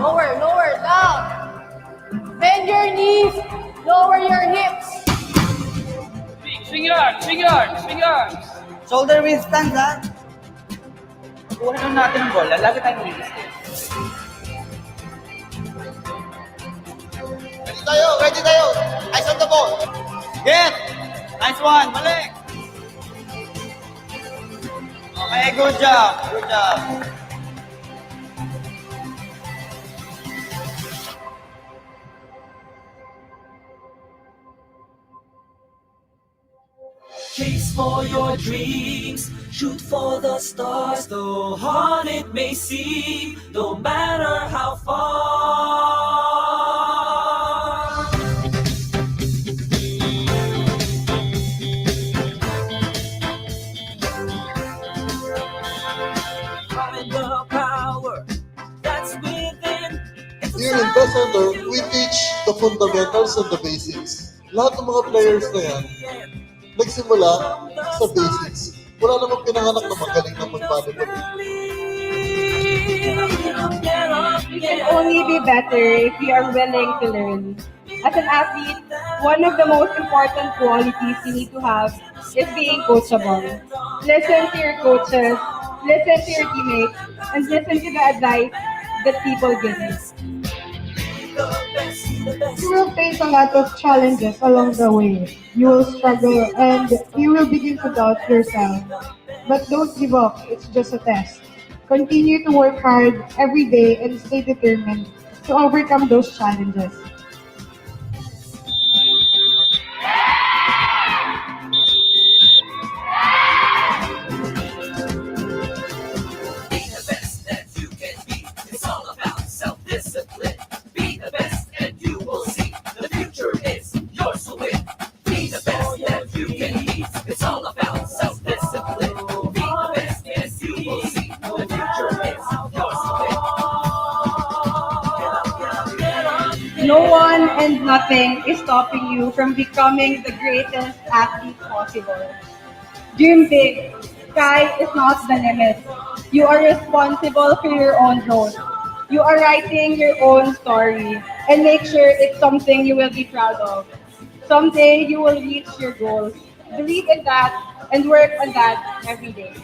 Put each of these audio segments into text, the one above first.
lower, down. Bend your knees, lower your hips. Swing your arms, swing your arms, swing your arms. Shoulder width stand, ha? Kuha lang natin ang bola, lagi tayong resistant. Ready tayo. Eyes on the ball. Get! Nice one, balik! Okay, good job, good job. Chase for your dreams, shoot for the stars, though hard it may seem, no matter how far. Find the power that's within. Here in Best Center, we teach the fundamentals and the basics. Lahat ng mga players na yan, nagsimula sa basics. Wala namang pinanganak na magaling na mag-volleyball. You can only be better if you are willing to learn. As an athlete, one of the most important qualities you need to have is being coachable. Listen to your coaches, listen to your teammates, and listen to the advice that people give you. You will face a lot of challenges along the way. You will struggle and you will begin to doubt yourself. But don't give up, it's just a test. Continue to work hard every day and stay determined to overcome those challenges. No one and nothing is stopping you from becoming the greatest athlete possible. Dream big. Sky is not the limit. You are responsible for your own growth. You are writing your own story, and make sure it's something you will be proud of. Someday you will reach your goals. Believe in that and work on that every day.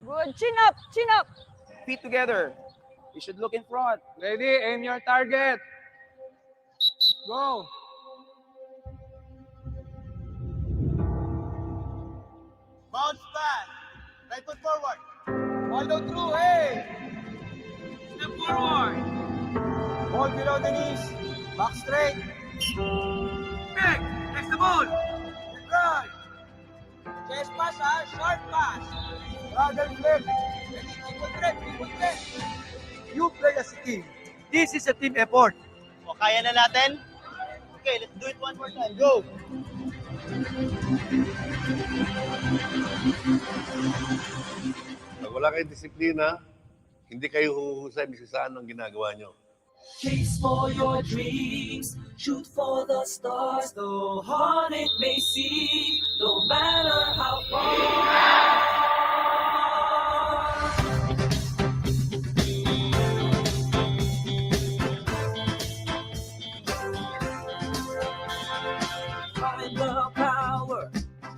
Good, chin up. Feet together. You should look in front. Ready, aim your target. Go. Bounce back. Right foot forward. Follow through, hey. Step forward. Ball below the knees. Back straight. Pick. Next the ball. Right. Chest pass, ha? Short pass. Rather flip. Triple threat. You play as a team. This is a team effort. O, kaya na natin? Okay, let's do it one more time. Go! Pag wala kayong disiplina, hindi kayo huhusay saan ang ginagawa nyo. Chase for your dreams, shoot for the stars, though hard it may seem, no matter how far. Find the power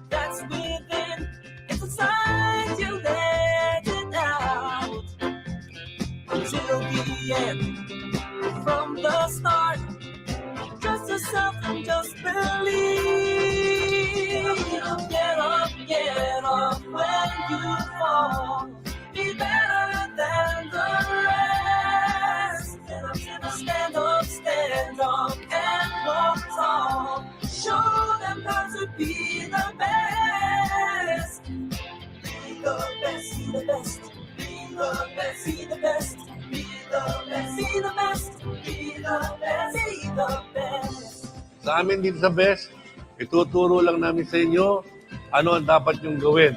that's within, it's inside you, let it out until the end. From the start, trust yourself and just believe. Get up when you fall. Be better than the rest. Stand up, and walk tall. Show them how to be the best. Be the best, be the best. Be the best, be the best. Be the best, be the best. Be the best, be the best. Sa amin dito sa BEST, ituturo lang namin sa inyo ano ang dapat yung gawin.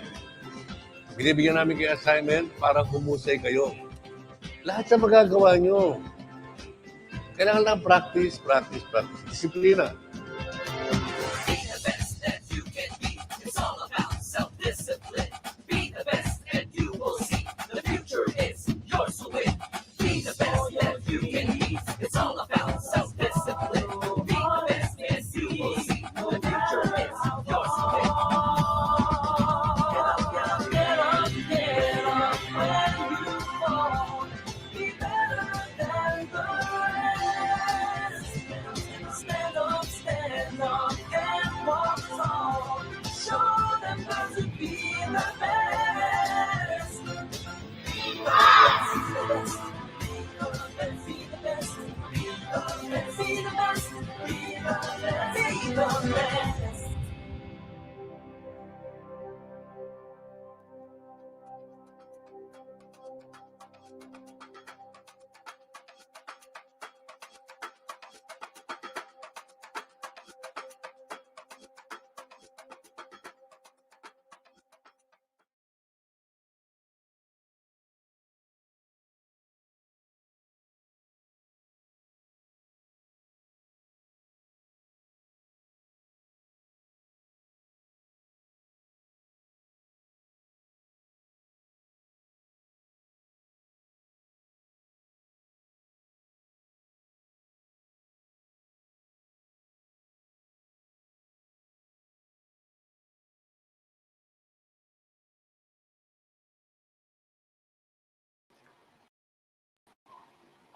Binibigyan namin kayo assignment para humusay kayo. Lahat sa magagawa nyo. Kailangan lang practice. Disiplina. Be the best that you can be. It's all about self-discipline. Be the best and you will see. The future is yours to win. Be the best that you can be. It's all about self-discipline. Be the best and you will see. The future is yours to win. Get up, get up when you fall. Be better than the rest. Stand up and walk tall. Show them how to be the best. Be the best. Be the best. Be the best. Be the best. Be the best. Be the best.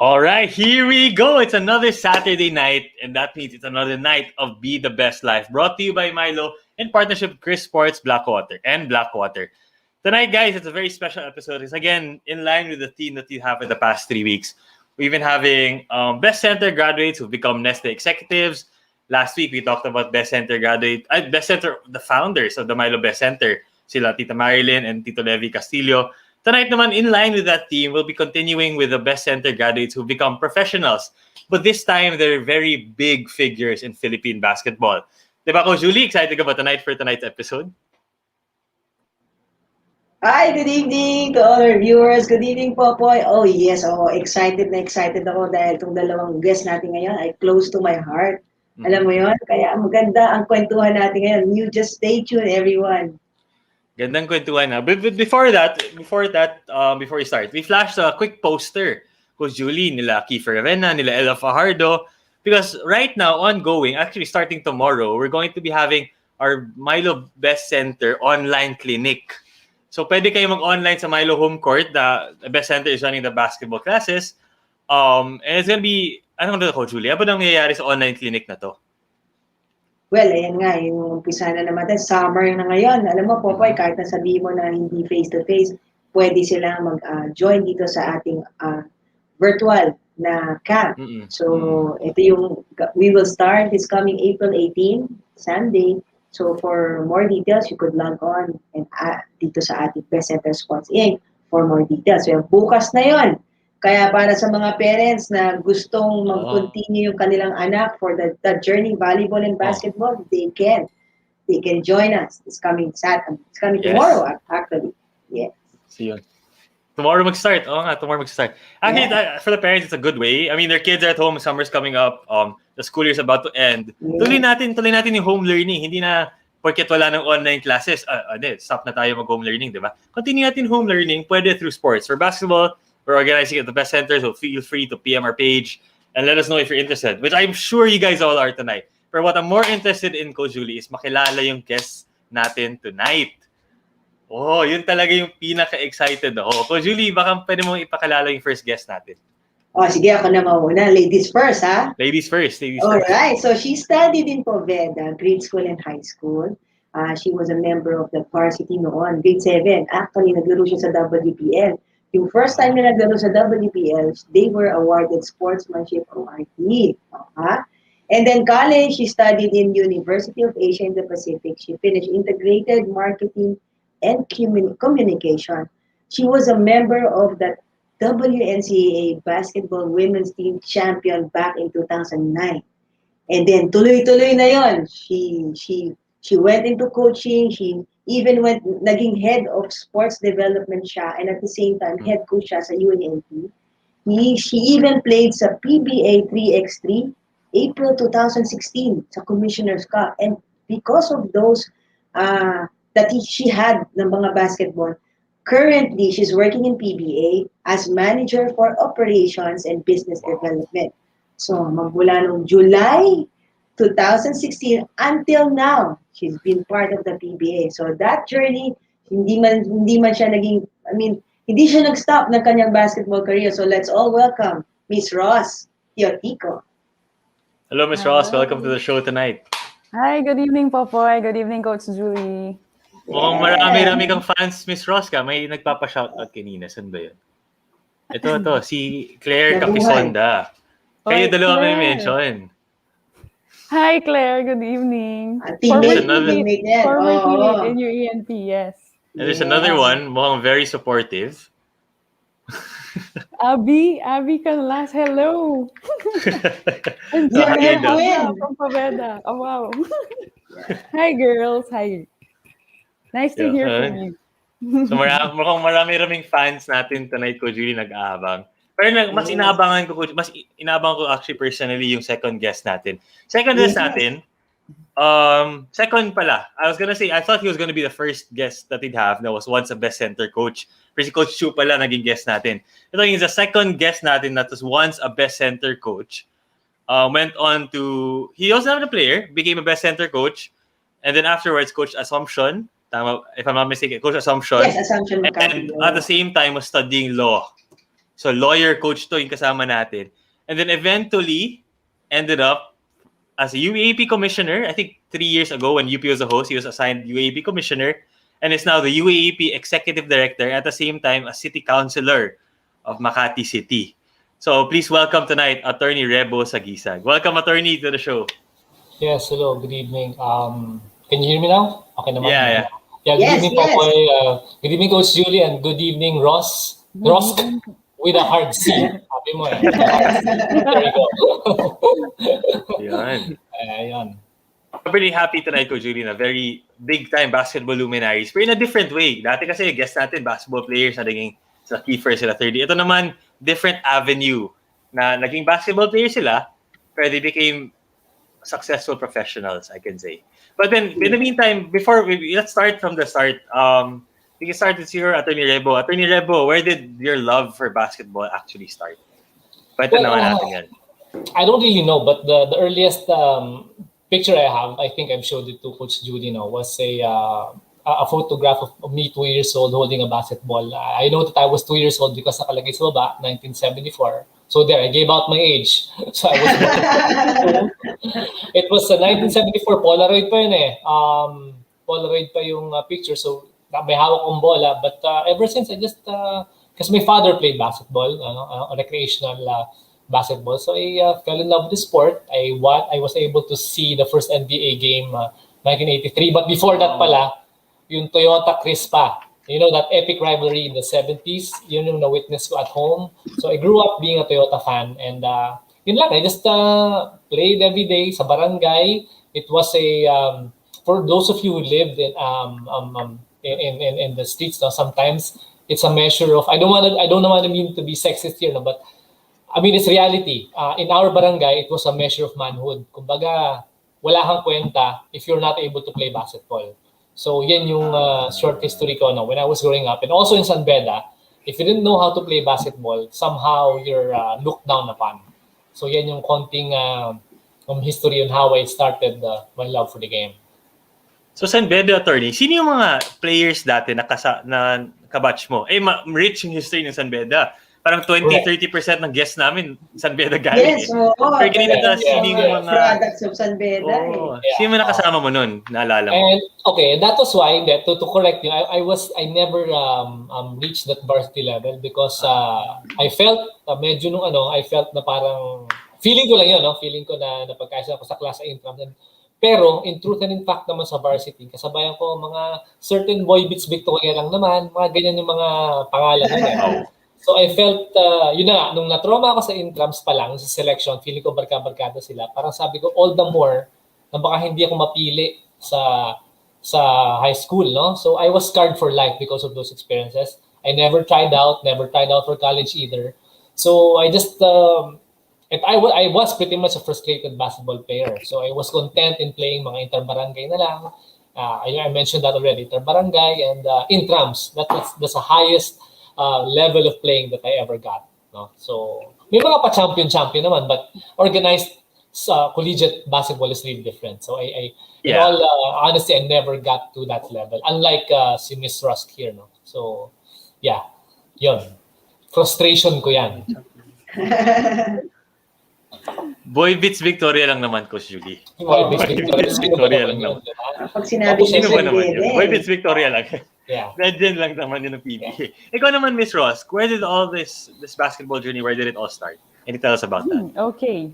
All right, here we go. It's another Saturday night, and that means it's another night of Be the Best Life, brought to you by Milo in partnership with Chris Sports, Blackwater. Tonight, guys, it's a very special episode. It's again in line with the theme that you have in the past 3 weeks. We've been having Best Center graduates who've become Nestle executives. Last week, we talked about Best Center the founders of the Milo Best Center, sila Tita Marilyn and Tito Levi Castillo. Tonight naman, in line with that theme, we'll be continuing with the Best Center graduates who become professionals. But this time, they're very big figures in Philippine basketball. Diba, Coach Julie? Excited ka ba tonight for tonight's episode? Hi, good evening to all our viewers. Good evening, Popoy. Oh, yes. Oh, excited na excited ako dahil itong dalawang guests natin ngayon ay close to my heart. Alam mo yon? Kaya maganda ang kwentuhan natin ngayon. You just stay tuned, everyone. Gandang kwentuhan na. But before we start, we flashed a quick poster. Coach Julie, nila Kiefer Revena, nila Ella Fajardo. Because right now, ongoing, actually starting tomorrow, we're going to be having our Milo Best Center online clinic. So pwede kayo mag-online sa Milo Home Court. The Best Center is running the basketball classes. And it's gonna be, ano ba Coach Julie? Ano ba nangyayari sa online clinic na to? Well, ayan nga, yung umpisa na naman tayo. Summer na ngayon. Alam mo, Popoy, kahit na sabihin mo na hindi face-to-face, pwede silang mag-join dito sa ating virtual na camp. So, ito yung, we will start this coming April 18, Sunday. So, for more details, you could log on and dito sa ating Best Center Sports Inc. for more details. So, bukas na yon. Kaya para sa mga parents na gustong mag-continue yung kanilang anak for the journey, volleyball and basketball, they can join us. It's coming tomorrow, actually. Yes. See you. Tomorrow mag-start. Tomorrow mag-start. Actually, for the parents, it's a good way. I mean, their kids are at home, summer's coming up, the school year's about to end. Yeah. Tuloy natin yung home learning. Hindi na porket wala ng online classes, stop na tayo mag-home learning, di ba? Continue natin home learning, pwede through sports. For basketball, we're organizing at the Best Center, so feel free to PM our page and let us know if you're interested, which I'm sure you guys all are tonight. But what I'm more interested in, Coach Julie, is makilala yung guests natin tonight. Oh, yun talaga yung pinaka-excited ako. Coach Julie, baka pwede mo ipakilala yung first guest natin. Oh, sige, ako na mauna. Ladies first, ha? Ladies first. Alright, so she studied in Poveda, grade school and high school. She was a member of the varsity noon, grade 7. Actually, naglaro siya sa WPL. Yung first time na naglaro sa WPL, they were awarded sportsmanship award. And then college, she studied in University of Asia in the Pacific. She finished integrated marketing and communication. She was a member of the WNCAA basketball women's team champion back in 2009. And then tuloy-tuloy na yon. She went into coaching. She even when naging head of sports development siya and at the same time head coach siya sa UNLV. She even played sa PBA 3x3 April 2016 sa Commissioner's Cup. And because of those she had ng mga basketball, currently she's working in PBA as manager for operations and business development. So magmula noong July 2016 until now, she's been part of the PBA. So that journey, hindi man siya naging, hindi siya nag-stop ng kanyang basketball career. So let's all welcome Miss Roscelle Teotico. Hello, Miss Ross. Welcome to the show tonight. Hi, good evening, Popoy. Good evening, Coach Julie. Mukhang marami-rami kang fans, Miss Ross ka. May nagpapa-shoutout kanina. Saan ba yun? Ito. Si Claire Capisonda. Kayo dalawa may mention. Hi, Claire. Good evening. Teammate in your ENP, yes. And there's another one, mukhang very supportive. Abby Canlas, hello. And from Paveda. Oh, wow. Hi, girls. Hi. Nice to hear from you. So mukhang marami-raming fans natin tonight ko, Julie, nag-aabang. Pero mas inaabangan ko actually personally yung second guest natin. Second pala. I was gonna say, I thought he was gonna be the first guest that he'd have that was once a best center coach. Pero si Coach Chu pala naging guest natin. Ito yung the second guest natin that was once a best center coach. Went on to, he was not a player, became a best center coach. And then afterwards, Coach Assumption, if I'm not mistaken, Coach Assumption. Yes, Assumption. And at the same time was studying law. So lawyer coach to yung kasama natin. And then eventually ended up as a UAP commissioner. I think 3 years ago when UP was a host, he was assigned UAP commissioner and is now the UAP executive director at the same time a city councilor of Makati City. So please welcome tonight Attorney Rebo Saguisag. Welcome, Attorney, to the show. Yes, hello, good evening. Can you hear me now? Okay naman. Yeah. Good evening, Popoy. Good evening, Coach Julie, and good evening, Ross with a hard C. Sabi mo eh. There you go. Ayan. I'm really happy tonight, Coach Julie, na very big-time basketball luminaries. Pero in a different way. Dati kasi guest natin, basketball players na naging sa Kiefer sila 30. Ito naman, different avenue na naging basketball players sila, pero they became successful professionals, I can say. But then, in the meantime, let's start from the start. We can start with your Attorney Rebo. Attorney Rebo, where did your love for basketball actually start? Pwede naman natin yan. I don't really know, but the earliest picture I have, I think I've showed it to Coach Julie now, was a photograph of me 2 years old holding a basketball. I know that I was 2 years old because nakalagay sa baba, 1974. So there, I gave out my age. So I was it was a 1974 Polaroid pa yun eh. Polaroid pa yung picture. So may hawak kong bola. But ever since, I just, because my father played basketball, recreational basketball. So I fell in love with the sport. I was able to see the first NBA game 1983. But before that pala, yung Toyota Crispa. You know, that epic rivalry in the 70s, yun yung na-witness ko at home. So I grew up being a Toyota fan. And yun lang, I just played every day sa barangay. It was for those of you who lived in the streets, sometimes it's a measure of, I don't want to mean to be sexist here, but I mean, it's reality. In our barangay, it was a measure of manhood. Kumbaga, wala kang kwenta if you're not able to play basketball. So yan yung short history ko when I was growing up. And also in San Beda, if you didn't know how to play basketball, somehow you're looked down upon. So yan yung konting history on how I started my love for the game. So San Beda, Attorney, sino yung mga players dati na kabatch mo? Rich yung history ng San Beda. Parang 20-30% ng guests namin San Beda galing. Yes, Pero ganito sino yung mga products of San Beda. Sino yung nakasama mo nun? Naalala mo? And okay, that was why to correct you, I never reached that varsity level because I felt medyo I felt na parang feeling ko lang yun, feeling ko na napagkaisa ako sa klase intrams. Pero in truth and in fact naman sa varsity, kasabayan ko mga certain boy beats Victoria lang naman, mga ganyan yung mga pangalan nila. So I felt, yun na, nung na-trauma ako sa intrams pa lang, sa selection, feeling ko barka-barkada sila. Parang sabi ko, all the more, na baka hindi ako mapili sa sa high school, no? So I was scarred for life because of those experiences. I never tried out for college either. So I just I was pretty much a frustrated basketball player. So I was content in playing mga inter-barangay na lang. I mentioned that already, inter-barangay and intrams. That's the highest level of playing that I ever got. No? So may mga pa-champion naman, but organized collegiate basketball is really different. So in all honesty, I never got to that level. Unlike si Miss Rusk here, no. So yeah, yun. Frustration ko yan. Boy Beats Victoria lang naman, Coach Julie. Boy Beats Victoria lang naman. Pag sinabi Sino ba naman pwede. yun? Boy Beats Victoria lang. Yeah. Legend lang naman yun ng PBA. Ikaw naman, Miss Ross, where did all this basketball journey, where did it all start? Can you tell us about that? Okay,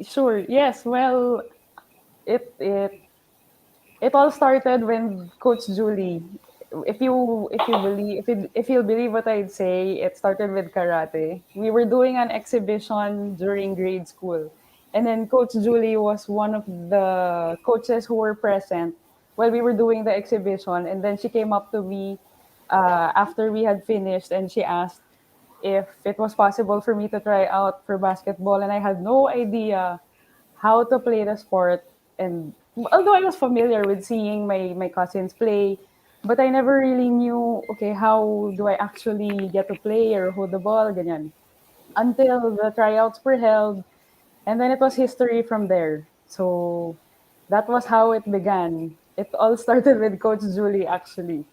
sure. Yes, well, it all started when Coach Julie. If you'll believe what I'd say, it started with karate. We were doing an exhibition during grade school, and then Coach Julie was one of the coaches who were present while we were doing the exhibition. And then she came up to me after we had finished, and she asked if it was possible for me to try out for basketball, and I had no idea how to play the sport. And although I was familiar with seeing my cousins play, but I never really knew, okay, how do I actually get to play or hold the ball, ganyan. Until the tryouts were held, and then it was history from there. So that was how it began. It all started with Coach Julie, actually.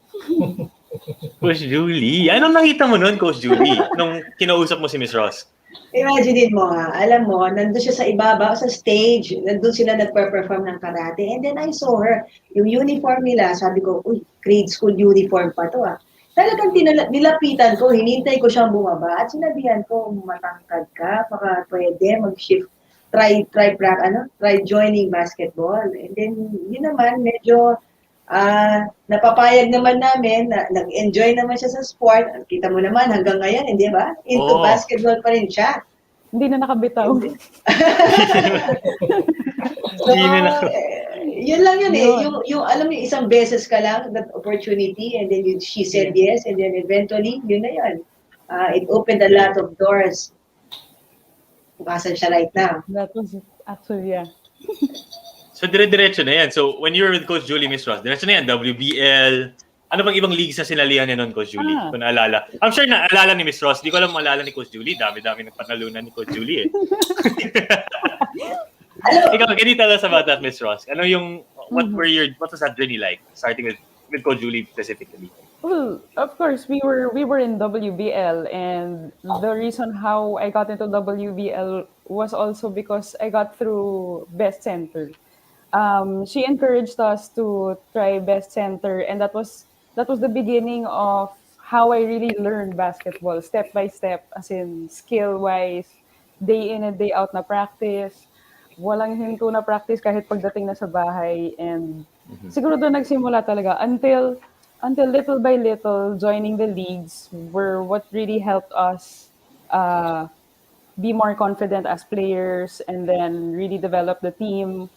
Coach Julie? Anong nakita mo nun, Coach Julie, nung kinausap mo si Miss Ross? Imagine mo nga, alam mo, nandun siya sa ibaba, sa stage, nandun sila nagpe-perform ng karate, and then I saw her, yung uniform nila, sabi ko, uy, grade school uniform pa to ah. Talagang nilapitan ko, hinintay ko siyang bumaba, at sinabihan ko, matangkad ka, baka pwede mag-shift, try joining basketball. And then, yun naman, medyo, napapayag naman namin, nag-enjoy naman siya sa sport. Kita mo naman hanggang ngayon, hindi ba? Into basketball pa rin siya. Hindi na nakabitaw. So, yun lang yun eh. Yung alam mo, isang beses ka lang, that opportunity, and then she said yes, and then eventually, yun na yun. It opened a lot of doors. Bukasan siya right now. That was actually, yeah. So, dire-diretso na yan. So, when you were with Coach Julie, Miss Ross, diretso na yan, WBL. Ano bang ibang leagues na sinalihan niya noon, Coach Julie? Kung naalala. I'm sure naalala ni Miss Ross. Di ko alam maalala ni Coach Julie. Dami-dami ng panalunan ni Coach Julie eh. Ikaw, can you tell us about that, Miss Ross? Ano yung, what was that journey like? Starting with Coach Julie specifically. Well, of course, we were in WBL, and the reason how I got into WBL was also because I got through Best Center. She encouraged us to try Best Center, and that was the beginning of how I really learned basketball, step by step, as in skill-wise, day in and day out na practice. Walang hinto na practice kahit pagdating na sa bahay, and siguro doon nagsimula talaga until little by little joining the leagues were what really helped us be more confident as players, and then really develop the team.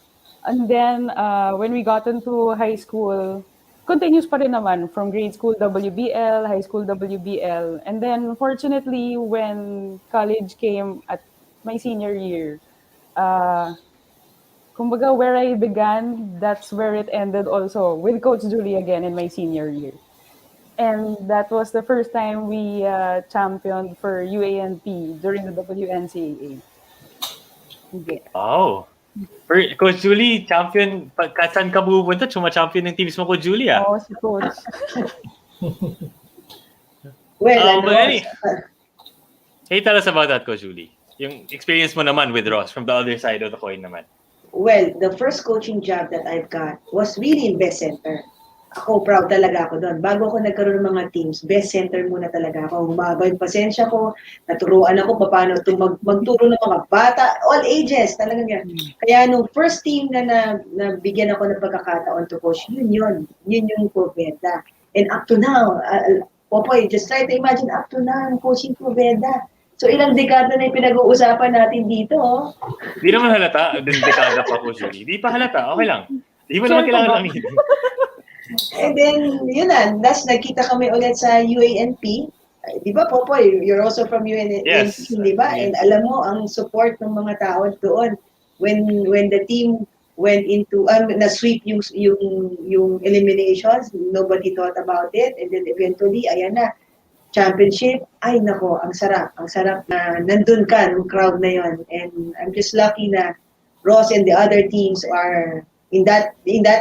And then, when we got into high school, continuous pa rin naman from grade school WBL, high school WBL. And then, fortunately, when college came at my senior year, kumbaga where I began, that's where it ended also, with Coach Julie again in my senior year. And that was the first time we championed for UANP during the WNCAA. Okay. Wow. Coach Julie, champion, saan ka pupunta? Chuma-champion ng teams mo, Coach Julie ah. Oo, si Coach. Well, Hey, tell us about that, Coach Julie. Yung experience mo naman with Ross from the other side of the coin naman. Well, the first coaching job that I've got was really in Best Center. Ako, proud talaga ako doon. Bago ako nagkaroon ng mga teams, Best Center muna talaga ako. Humaba yung pasensya ko, naturuan ako paano magturo ng mga bata, all ages, talagang yan. Kaya nung first team na bigyan ako ng pagkakataon to coach, yun yung Poveda. And up to now, Popoy, just try to imagine up to now, coaching Poveda. So ilang dekada na yung pinag-uusapan natin dito, oh. Hindi naman halata, dekada pa, Coach Julie. Hindi pa halata, okay lang. Hindi mo naman kailangan aminin. And then, yun na, last nakita kami ulit sa UANP. Di ba, Popoy, you're also from UANP, Yes, di ba? And UNP. alam mo, ang support ng mga tao doon, when the team went into, na-sweep yung eliminations, nobody thought about it. And then eventually, ayan na, championship, ay nako, ang sarap na nandun ka, nung crowd na yon. And I'm just lucky na Ross and the other teams are in that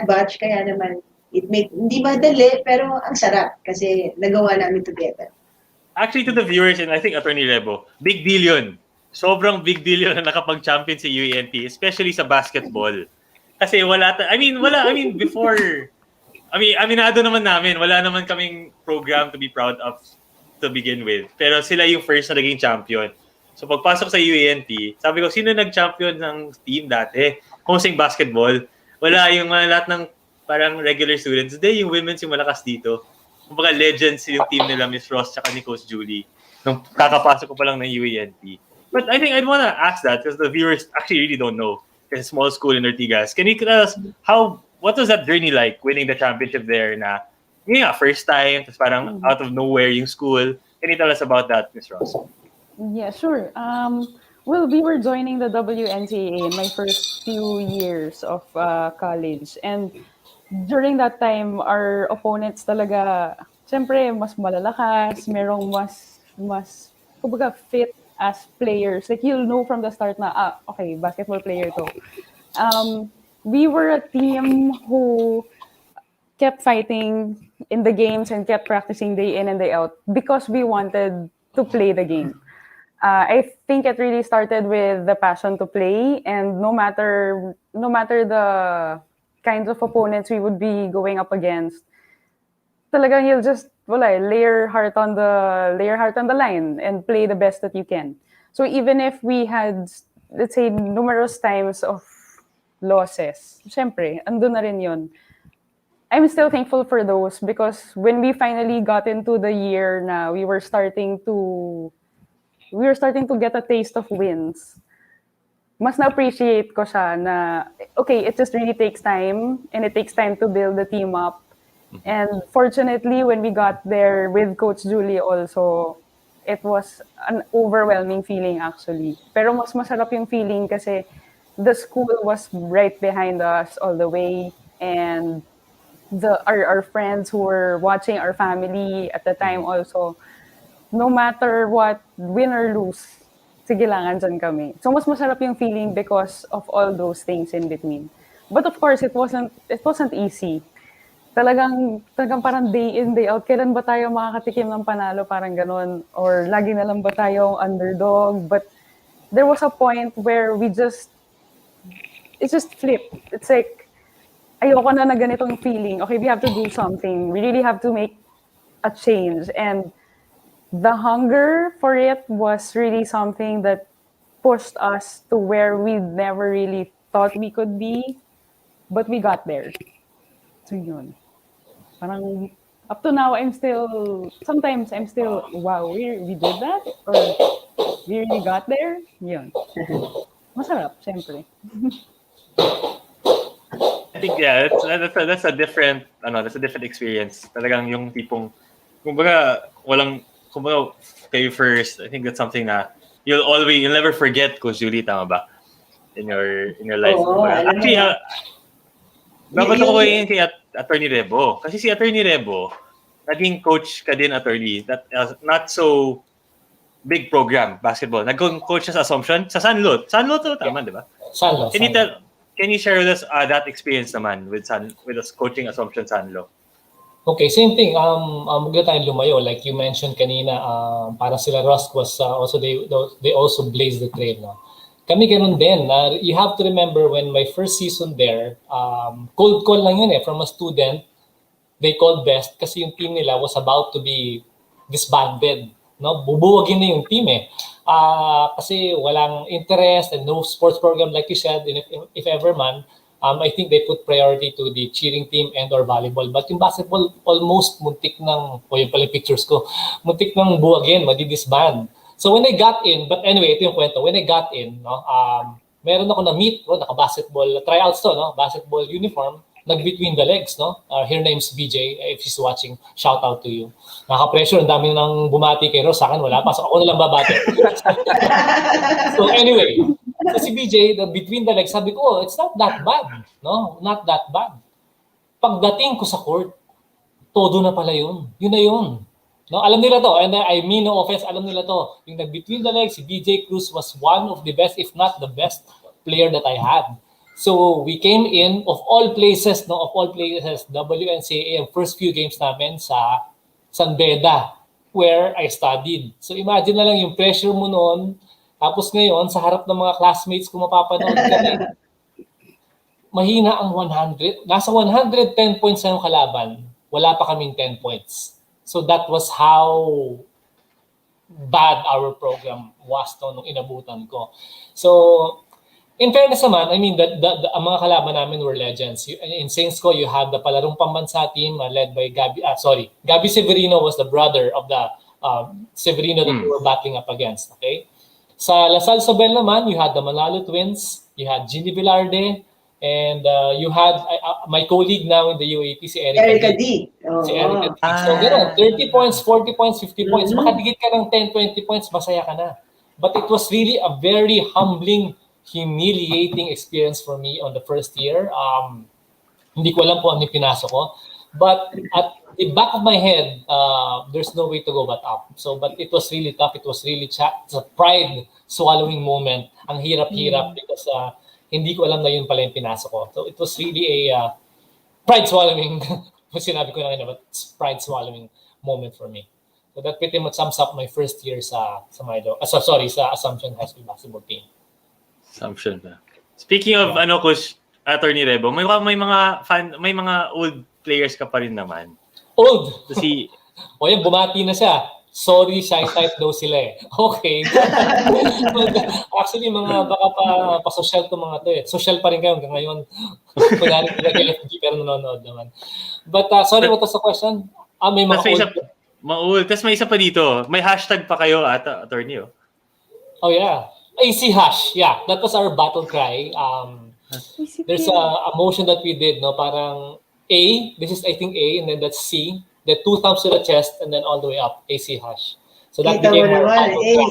batch, kaya naman, hindi madali, pero ang sarap kasi nagawa namin together. Actually, to the viewers and I think Attorney Rebo, big deal yun. Sobrang big deal yun na nakapag-champion si UANP, especially sa basketball. Kasi before, aminado naman namin, wala naman kaming program to be proud of to begin with. Pero sila yung first na naging champion. So pagpasok sa UANP, sabi ko, sino nag-champion ng team dati? Hosting basketball. Wala yung lahat ng parang regular students. Hindi, yung women's yung malakas dito. Kumbaga legends yung team nila, Miss Ross tsaka ni Coach Julie. Nung kakapasok ko pa lang ng UANP. But I think I'd want to ask that because the viewers actually really don't know. It's a small school in Ortigas. Can you tell us what was that journey like, winning the championship there na, yun nga, first time, tapos parang out of nowhere yung school. Can you tell us about that, Miss Ross? Yeah, sure. Well, we were joining the WNCAA in my first few years of college. And during that time, our opponents talaga, siyempre, mas malalakas, merong mas, kumbaga, fit as players. Like, you'll know from the start na, okay, basketball player to. We were a team who kept fighting in the games and kept practicing day in and day out because we wanted to play the game. I think it really started with the passion to play, and no matter the kinds of opponents we would be going up against, talagang you'll just lay your heart on the line and play the best that you can. So even if we had, let's say, numerous times of losses, syempre, andun na rin yun. I'm still thankful for those because when we finally got into the year na we were starting to get a taste of wins, mas na-appreciate ko siya na, okay, it just really takes time and it takes time to build the team up. And fortunately, when we got there with Coach Julie also, it was an overwhelming feeling actually. Pero mas masarap yung feeling kasi the school was right behind us all the way, and our friends who were watching, our family at the time also, no matter what, win or lose, sige lang, andyan kami. So mas masarap yung feeling because of all those things in between. But of course, it wasn't easy. Talagang parang day in, day out, kailan ba tayo makakatikim ng panalo, parang ganun, or lagi na lang ba tayo underdog. But there was a point where it just flipped. It's like, ayoko na ganitong feeling. Okay, we have to do something. We really have to make a change. And the hunger for it was really something that pushed us to where we never really thought we could be, but we got there. So yun. Parang up to now, sometimes I'm still, wow, we did that? Or we really got there? Yun. Masarap, syempre. I think that's a different experience. Talagang yung tipong kumbaga kayo first. I think that's something na you'll never forget, Coach Julie, tama ba? In your life. Oo, Actually, babato ko yun kay Attorney Rebo. Kasi si Attorney Rebo, naging coach ka din, attorney, that not so big program, basketball. Nag-coach siya sa Assumption, sa Sanlo. Sanlo to, tama, di ba? Sanlo. Can you share with us that experience naman with us coaching Assumption Sanlo? Okay, same thing. Bigla tayong lumayo. Like you mentioned kanina, para sila Rusk was also, they also blazed the trail. No? Kami ganun din. You have to remember when my first season there, cold call lang yun from a student. They called best kasi yung team nila was about to be disbanded. No? Bubuwagin na yung team kasi walang interest and no sports program like you said. And if ever man, I think they put priority to the cheering team and or volleyball. But yung basketball, almost muntik ng, yung pala pictures ko, muntik ng buwagin, madi-disband. So when I got in, but anyway, ito yung kwento. When I got in, meron ako na-meet, naka-basketball, tryouts to, basketball uniform. nag-between the legs, no? Her name's BJ. If she's watching, shout out to you. Naka-pressure, ang dami nang bumati kay Rose. Sa akin, wala pa. So ako na lang babati. So anyway, so si BJ, between the legs, sabi ko, oh, it's not that bad. No, not that bad. Pagdating ko sa court, todo na pala yun. Yun na yun. No, alam nila to. And I mean no offense, alam nila to. Yung nag-between the legs, si BJ Cruz was one of the best, if not the best player that I had. So we came in, of all places, WNCAA, ang first few games namin sa San Beda, where I studied. So imagine na lang yung pressure mo noon, tapos ngayon, sa harap ng mga classmates ko mapapanood kami, mahina ang 100. Nasa 110 points na yung kalaban, wala pa kaming 10 points. So that was how bad our program was nung inabutan ko. So, in fairness naman, I mean, ang mga kalaban namin were legends. In Saints ko, you have the Palarong Pambansa team led by Gabi Severino was the brother of the Severino that we were battling up against. Okay? Sa Lasal Sobel naman, you had the Manalo Twins, you had Ginny Velarde, and you had my colleague now in the UAP, si Erica D. Oh. Si Erica D. So, gano'n, 30 points, 40 points, 50 points. Makadikit ka ng 10, 20 points, masaya ka na. But it was really a very humbling, humiliating experience for me on the first year. Hindi ko alam po ano yung pinasok ko. But at the back of my head, there's no way to go but up. So, but it was really tough. It was really it's a pride-swallowing moment. Ang hirap-hirap because hindi ko alam na yun pala yung pinasok ko. So, it was really a pride-swallowing, sinabi ko na but pride-swallowing moment for me. So, that pretty much sums up my first year sa Assumption High School basketball team. Assumption ba? Speaking of Coach Attorney Rebo, may mga old players ka pa rin naman. Old? Si o yan, bumati na siya. Sorry, shy type daw sila eh. Okay. Actually, baka pa-social to mga to eh. Social pa rin kayo hanggang ngayon. Kunyari nag-LFG pero nanonood naman. But sorry, what was the question? May mga old. Tapos may isa pa dito. May hashtag pa kayo attorney oh. Oh yeah. AC hash, yeah, that was our battle cry. There's a motion that we did, no, parang A, this is I think A, and then that's C, the 2 thumbs to the chest, and then all the way up, AC hash. So that became our battle cry.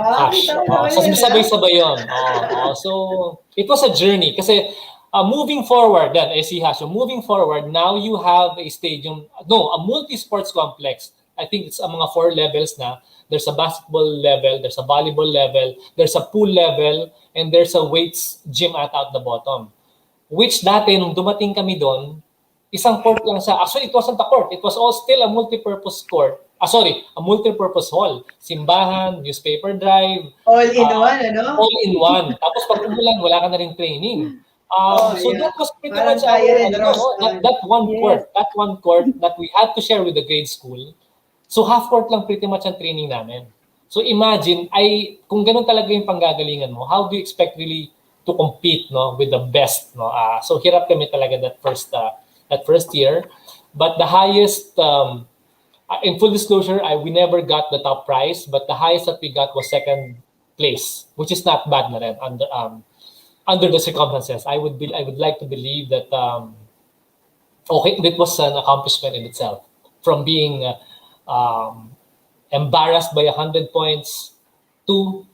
Hash. So sabay-sabay yun. So it was a journey kasi moving forward, then AC hash. So moving forward, now you have a multi-sports complex. I think it's mga 4 levels na. There's a basketball level, there's a volleyball level, there's a pool level, and there's a weights gym at the bottom. Which dati, nung dumating kami doon, isang court lang siya. Actually, it wasn't a court. It was all still a multi-purpose court. A multi-purpose hall. Simbahan, newspaper drive. All in one, ano? All in one. Tapos pag umulan, wala ka na rin training. So that was pretty much that one court that we had to share with the grade school. So half court lang pretty much ang training namin. So imagine, kung ganun talaga yung panggagalingan mo, how do you expect really to compete, no, with the best, no? So hirap kami talaga that first year. But the highest, in full disclosure, we never got the top prize, but the highest that we got was 2nd place, which is not bad na rin under the circumstances. I would like to believe that that was an accomplishment in itself, from being embarrassed by 100 points to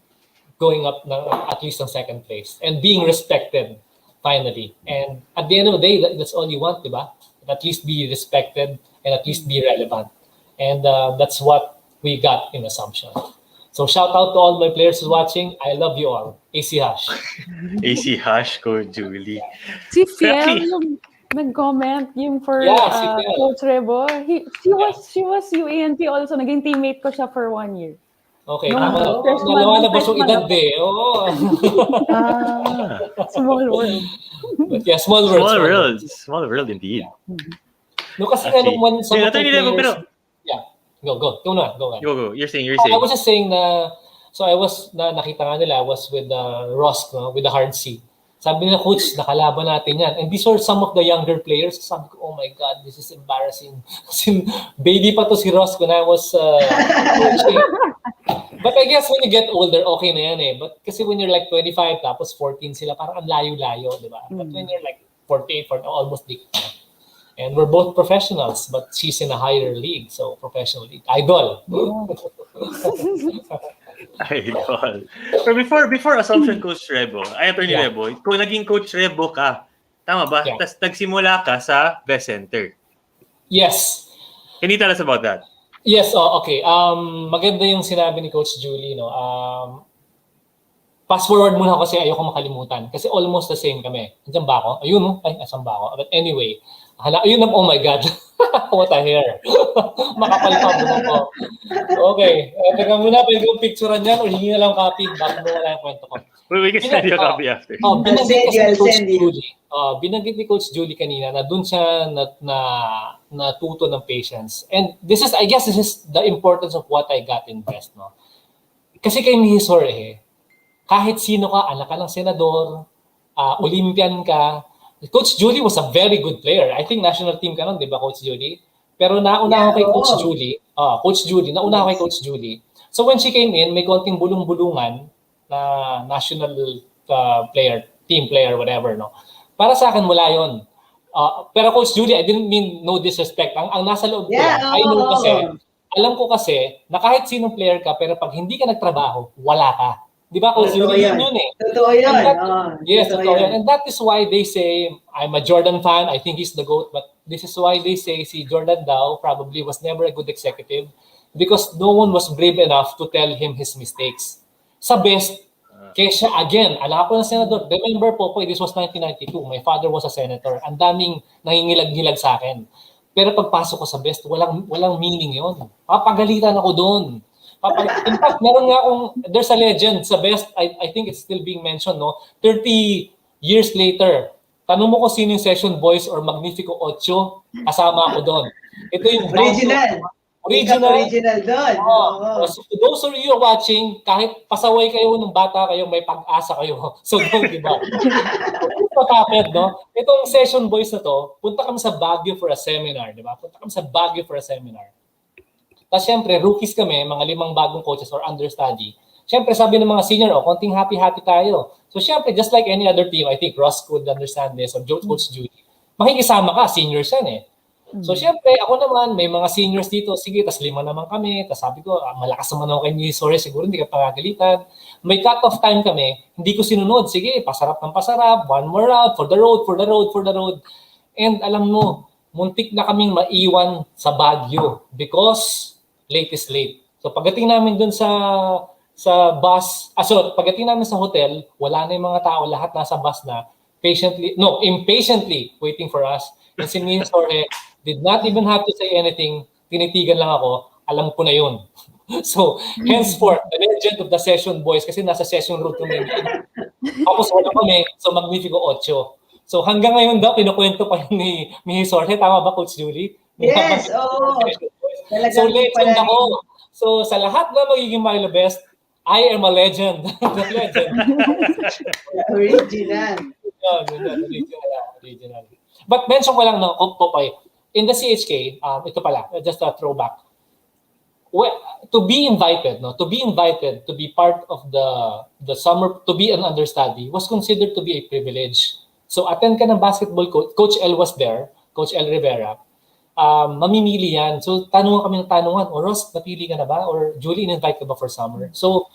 going up at least on 2nd place and being respected finally. And at the end of the day, that's all you want, diba? At least be respected and at least be relevant. And that's what we got in Assumption. So shout out to all my players who's watching. I love you all. AC hash. AC hash, Coach Julie. Si Fiel, yung nag-comment yung for Coach Rebo. She was UANP also. Naging teammate ko siya for 1 year. Okay. Nalawalabas yung edad eh. Oo. Small world. But yeah, small world. Small world indeed. No, kasi nga nung one sa pero Go. Go. You're saying. I was just saying so I was, nakita nga nila, I was with Ross, no, with the hard C. Sabi nila, Coach, nakalaban natin yan. And these were some of the younger players. Sabi ko, oh my God, this is embarrassing. Kasi baby pa to si Ross when I was coaching. But I guess when you get older, okay na yan eh. But kasi when you're like 25, tapos 14 sila, parang ang layo-layo, di ba? But when you're like 48 for almost decade. And we're both professionals, but she's in a higher league, so professional league. Idol. Idol. Pero before Assumption Coach Rebo, Attorney Yeah. Rebo, kung naging Coach Rebo ka, tama ba? Yeah. Tapos nagsimula ka sa Best Center. Yes. Can you tell us about that? Yes, okay. Maganda yung sinabi ni Coach Julie, no. Fast forward muna ako kasi ayoko makalimutan. Kasi almost the same kami. Andiyan ba ako? Ayun, no? Ay, asan ba ako? But anyway, ayun na, oh my God. What a hair. Makapal pa ko. Okay. Teka muna, pwede kong picturean yan o hingi na lang copy bago mo wala yung kwento ko. We can send you a copy after. Binanggit ni Coach Julie kanina na dun siya natuto ng patience. And this is the importance of what I got in Best, no? Kasi kay Mihis kahit sino ka, anak ka ng senador, Olympian ka, Coach Julie was a very good player. I think national team ka nun, di ba, Coach Julie? Pero nauna ako kay Coach Julie, nauna ako kay Coach Julie. So when she came in, may konting bulong-bulungan na national player, team player, whatever, no? Para sa akin, wala yun. Pero Coach Julie, I didn't mean no disrespect. Ang nasa loob ko, alam ko kasi na kahit sinong player ka, pero pag hindi ka nagtrabaho, wala ka. Di ba, Coach Julie? Yun eh. Totoo yun. Yes, totoo yun. And that is why they say, I'm a Jordan fan, I think he's the GOAT, but this is why they say si Jordan daw probably was never a good executive because no one was brave enough to tell him his mistakes. Sa Best, kaya siya, again, alam ko ng senador, remember po, this was 1992, my father was a senator, ang daming nangingilag-ngilag sa akin. Pero pagpasok ko sa Best, walang meaning yon. Papagalitan ako doon. In fact, meron nga akong, there's a legend sa Best, I think it's still being mentioned, no? 30 years later, tanong mo ko sino yung Session Boys or Magnifico 8, kasama ako doon. Ito yung Original doon. So those of you watching, kahit pasaway kayo ng bata kayo, may pag-asa kayo. So don't give up. Patapet, no? Itong Session Boys na to, punta kami sa Baguio for a seminar, di ba? Punta kami sa Baguio for a seminar. Tapos syempre, rookies kami, mga 5 bagong coaches or understudy. Syempre, sabi ng mga senior, konting happy-happy tayo. So syempre, just like any other team, I think Ross could understand this, or Coach Judy, makikisama ka, seniors yan eh. So syempre, ako naman, may mga seniors dito, sige, tas 5 naman kami, tas sabi ko, malakas naman ako kay Mihis, siguro hindi ka pangagalitan. May cut-off time kami, hindi ko sinunod, sige, pasarap ng pasarap, one more round, for the road. And alam mo, muntik na kaming maiwan sa Baguio because late is late. So pagdating namin dun sa bus, pagdating namin sa hotel, wala na yung mga tao, lahat nasa bus na, impatiently waiting for us. And si Mihis did not even have to say anything, tinitigan lang ako, alam ko na yun. So, henceforth, the legend of the Session Boys, kasi nasa Session Road kami. Tapos wala kami, so Magnifico 8. So hanggang ngayon daw, kinukwento pa yun ni Mihis tama ba, Coach Julie? Yes, oo. So legend ako. So sa lahat na magiging Milo Best, I am a legend. Legend. Original. Original. But mention ko lang, Popeye, in the CHK, ito pala, just a throwback. Well, to be invited to be part of the summer, to be an understudy, was considered to be a privilege. So attend ka ng basketball coach, Coach L was there, Coach L Rivera, mamimili yan. So tanungan kami ng tanungan, Ross, napili ka na ba? Or Julie, in-invite ka ba for summer? So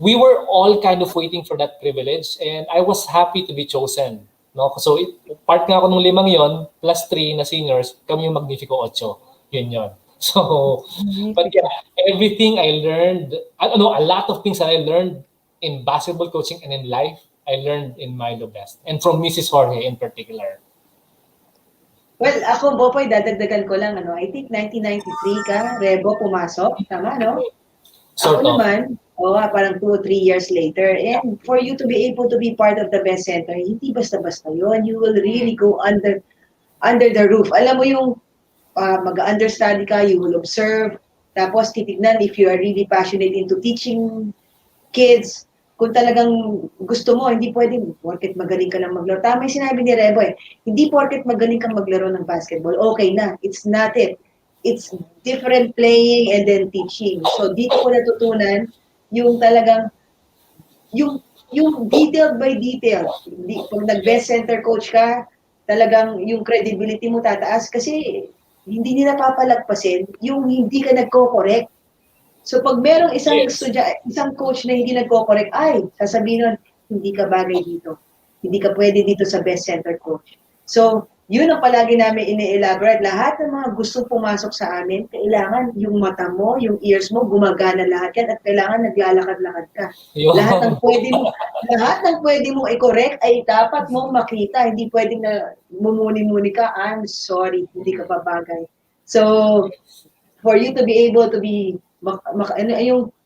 we were all kind of waiting for that privilege and I was happy to be chosen. No? So part nga ako ng 5 yon plus 3 na seniors, kami yung Magnifico 8. Yun. So, but yeah, everything I learned, a lot of things that I learned in basketball coaching and in life, I learned in Milo Best. And from Mrs. Jorge in particular. Well, ako, Bopoy, dadagdagan ko lang, I think 1993 ka, Rebo, pumasok. Tama, no? Ako naman, parang 2 or 3 years later. And for you to be able to be part of the Best Center, hindi basta-basta yun. You will really go under the roof. Alam mo yung mag-understudy ka, you will observe. Tapos titignan if you are really passionate into teaching kids. Kung talagang gusto mo, hindi pwedeng porket magaling ka lang maglaro. Tama yung sinabi ni Rebo hindi porket magaling kang maglaro ng basketball, okay na. It's not it. It's different playing and then teaching. So dito ko natutunan yung talagang, yung detail by detail. Pag nag-best center coach ka, talagang yung credibility mo tataas kasi hindi nila papalagpasin yung hindi ka nagko-correct. So pag merong Yes. isang coach na hindi nagko-correct, ay, sasabihin nun, hindi ka bagay dito. Hindi ka pwede dito sa best center coach. So, yun ang palagi namin ini-elaborate. Lahat ng mga gustong pumasok sa amin, kailangan yung mata mo, yung ears mo, gumagana lahat yan at kailangan naglalakad-lakad ka. Yun. Lahat ng pwede mo i-correct ay dapat mo makita. Hindi pwedeng na mumuni-muni ka, I'm sorry, hindi ka pa bagay. So, for you to be able to be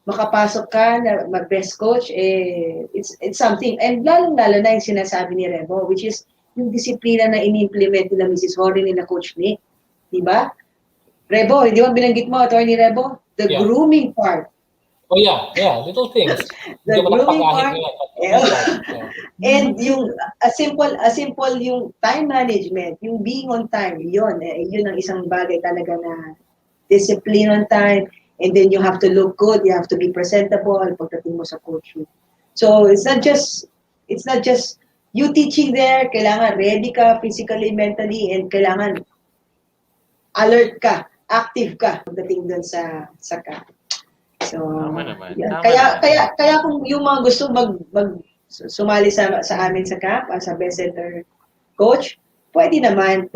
makapasok ka na mag-best coach, it's something. And lalong-lalo na yung sinasabi ni Rebo, which is yung disiplina na ini-implement nila Mrs. Horry nila Coach Nick. Di ba? Rebo, di ba binanggit mo, Attorney Rebo? The grooming part. Oh yeah, little things. The grooming part. And yung a simple yung time management, yung being on time, yun ang isang bagay talaga na discipline on time, and then you have to look good, you have to be presentable pagdating mo sa coaching. So it's not just you teaching there, kailangan ready ka physically, mentally, and kailangan alert ka, active ka pagdating doon sa camp. So kaya kung yung mga gusto sumali sa amin sa camp as a best center coach, pwede naman,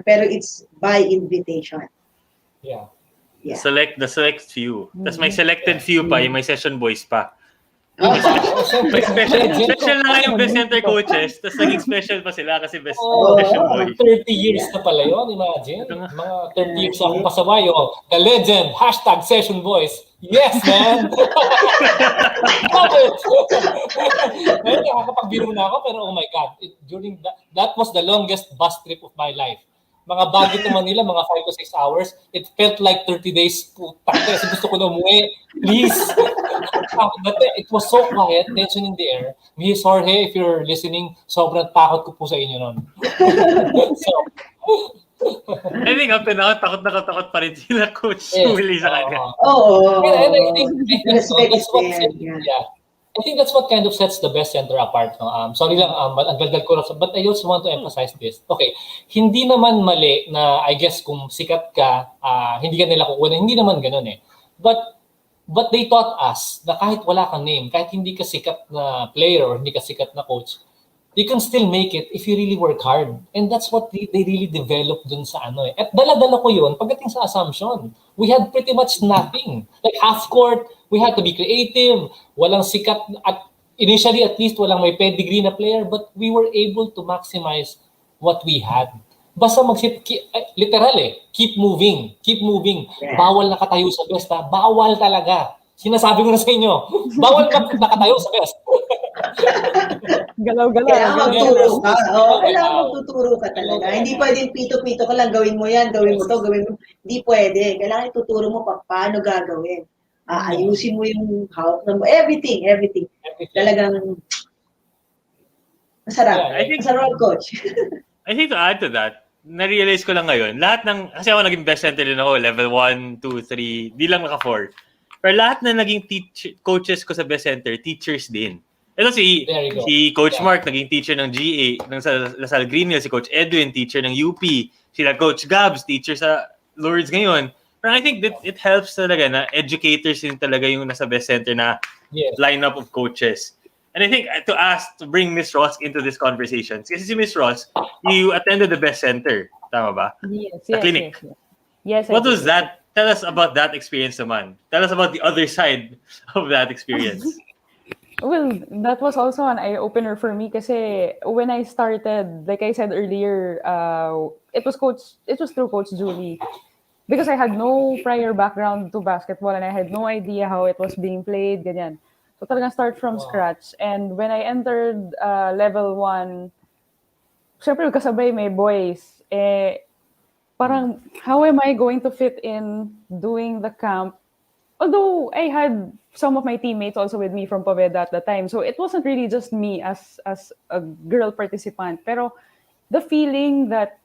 pero it's by invitation. Yeah. The select few. Tapos may selected few pa, yung may session boys pa. Special na nga yung best center coaches, tapos naging special pa sila kasi best session boys. 30 years na pala yun, imagine. Mga 30 years akong pasaway. The legend, #session boys. Yes, man! Love it! Well, nakakapagbiro na ako, pero oh my God, during that was the longest bus trip of my life. Mga Baguio to Manila, mga 5 to 6 hours. It felt like 30 days. Putak, kasi gusto ko na umuwi. Please. But it was so quiet, tension in the air. Miss Jorge, if you're listening, sobrang takot ko po sa inyo nun. So, I think up to now, takot pa rin sila, Coach Willie sa kanya. And I think that's what I think that's what kind of sets the best center apart. No? Sorry lang, ang dagdag ko, but I also want to emphasize this. Okay, hindi naman mali na, I guess, kung sikat ka, hindi ka nila kukunin. Hindi naman ganun eh. But they taught us na kahit wala kang name, kahit hindi ka sikat na player or hindi ka sikat na coach, you can still make it if you really work hard. And that's what they really developed dun sa ano eh. At dala-dala ko yun pagdating sa Assumption. We had pretty much nothing. Like half court, we had to be creative. Walang sikat, at initially at least walang may pedigree na player, but we were able to maximize what we had. Basta literal keep moving. Yeah. Bawal nakatayo sa best ha. Bawal talaga. Sinasabi ko na sa inyo, bawal nakatayo sa best. Galaw-galaw. Kailangan magturo ka. Kailangan magtuturo ka talaga. Hindi pwedeng pito-pito ka lang, gawin mo yan, gawin mo to, gawin mo. Hindi pwede. Kailangan ituturo mo paano gagawin. Ayusin mo yung hawak mo. Everything. Talagang masarap. Masarap, coach. I think to add to that, na-realize ko lang ngayon, lahat ng, kasi ako naging best center din ako, level 1, 2, 3, di lang naka-4. Pero lahat na naging coaches ko sa best center, teachers din. Ito si Coach Mark, naging teacher ng GA, ng Lasal Green Hills, si Coach Edwin, teacher ng UP, sila Coach Gabs, teacher sa Lourdes ngayon. Pero I think that it helps talaga na educators din talaga yung nasa best center na lineup of coaches. And I think to bring Miss Ross into this conversation, kasi si Miss Ross, you attended the best center, tama ba? Yes, the clinic. Yes. What was that? Tell us about that experience naman. Tell us about the other side of that experience. Well, that was also an eye-opener for me kasi when I started, like I said earlier, it was through Coach Julie. Because I had no prior background to basketball and I had no idea how it was being played, ganyan. So talagang start from scratch. And when I entered level 1, syempre kasabay may boys. Parang, how am I going to fit in doing the camp? Although I had some of my teammates also with me from Poveda at the time. So it wasn't really just me as a girl participant. Pero the feeling that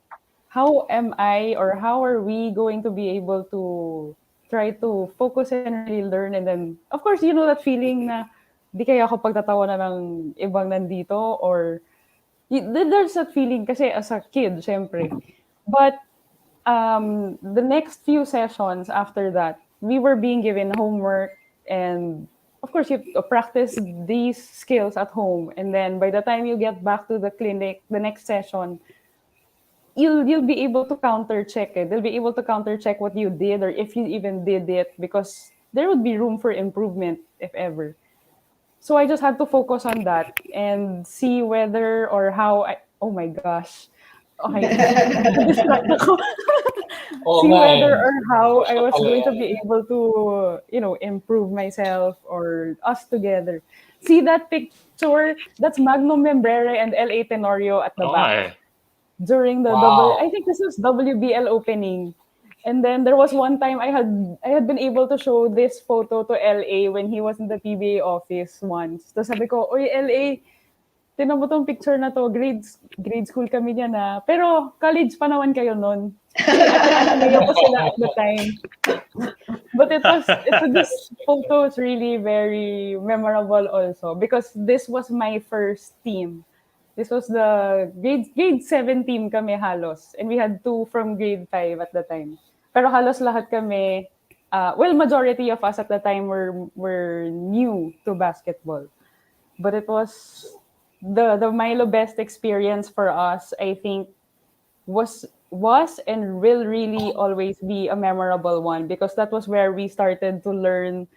how am I or how are we going to be able to try to focus and really learn, and then of course you know that feeling na di kaya ako pagtatawa na ng ibang nandito, or there's that feeling kasi as a kid, syempre. But the next few sessions after that, we were being given homework, and of course you have to practice these skills at home, and then by the time you get back to the clinic, the next session, you'll be able to counter check it. They'll be able to counter check what you did or if you even did it, because there would be room for improvement if ever. So I just had to focus on that and see whether or how I, oh my gosh. Okay, distract ako. Oo See nga eh. whether or how I Social was pala going to yan. be able to, improve myself or us together. See that picture? That's Magnum Membrere and LA Tenorio at the Oo nga back eh. during the Wow. I think this was WBL opening. And then there was one time I had been able to show this photo to LA when he was in the PBA office once. Tapos sabi ko, "Oy LA, tinan mo tong picture na to, grade school kami niyan na. Pero college pa naman kayo nun." Kasi Ateneo po sila at the time. But this photo is really very memorable also because this was my first team. This was the grade 7 team kami halos. And we had 2 from grade 5 at the time. Pero halos lahat kami, majority of us at the time were new to basketball. But it was the Milo best experience for us, I think, was and will really always be a memorable one because that was where we started to learn,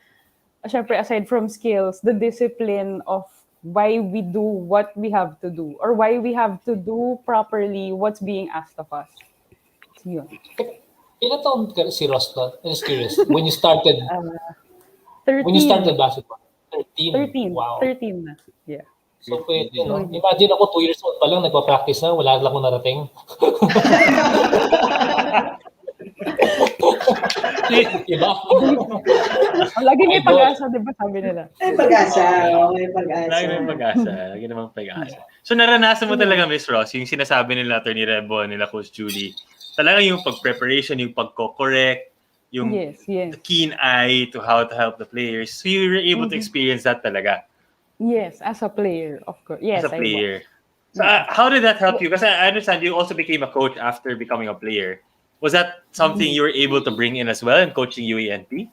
syempre aside from skills, the discipline of why we do what we have to do or why we have to do properly what's being asked of us. So, yun. Ilan taon ka si Roscelle? I'm just curious. When you started 13. when you started basketball? 13. 13. Wow. 13 na. Yeah. So pwede, no? Imagine ako 2 years old pa lang, nagpa-practice na, wala lang akong narating. Diba? Lagi may Idol. pag-asa, di ba sabi nila? May pag-asa. May pag-asa. Lagi may pag-asa. Lagi namang pag-asa. So naranasan mo talaga, Miss Ross, yung sinasabi nila Attorney Rebo, nila Coach Julie, talaga yung pag-preparation, yung pag-correct, yung Yes. the keen eye to how to help the players. So you were able to experience that talaga Yes, as a player, of course. Yes, as a player. I was. So how did that help you? Because I understand you also became a coach after becoming a player. Was that something you were able to bring in as well in coaching UANP?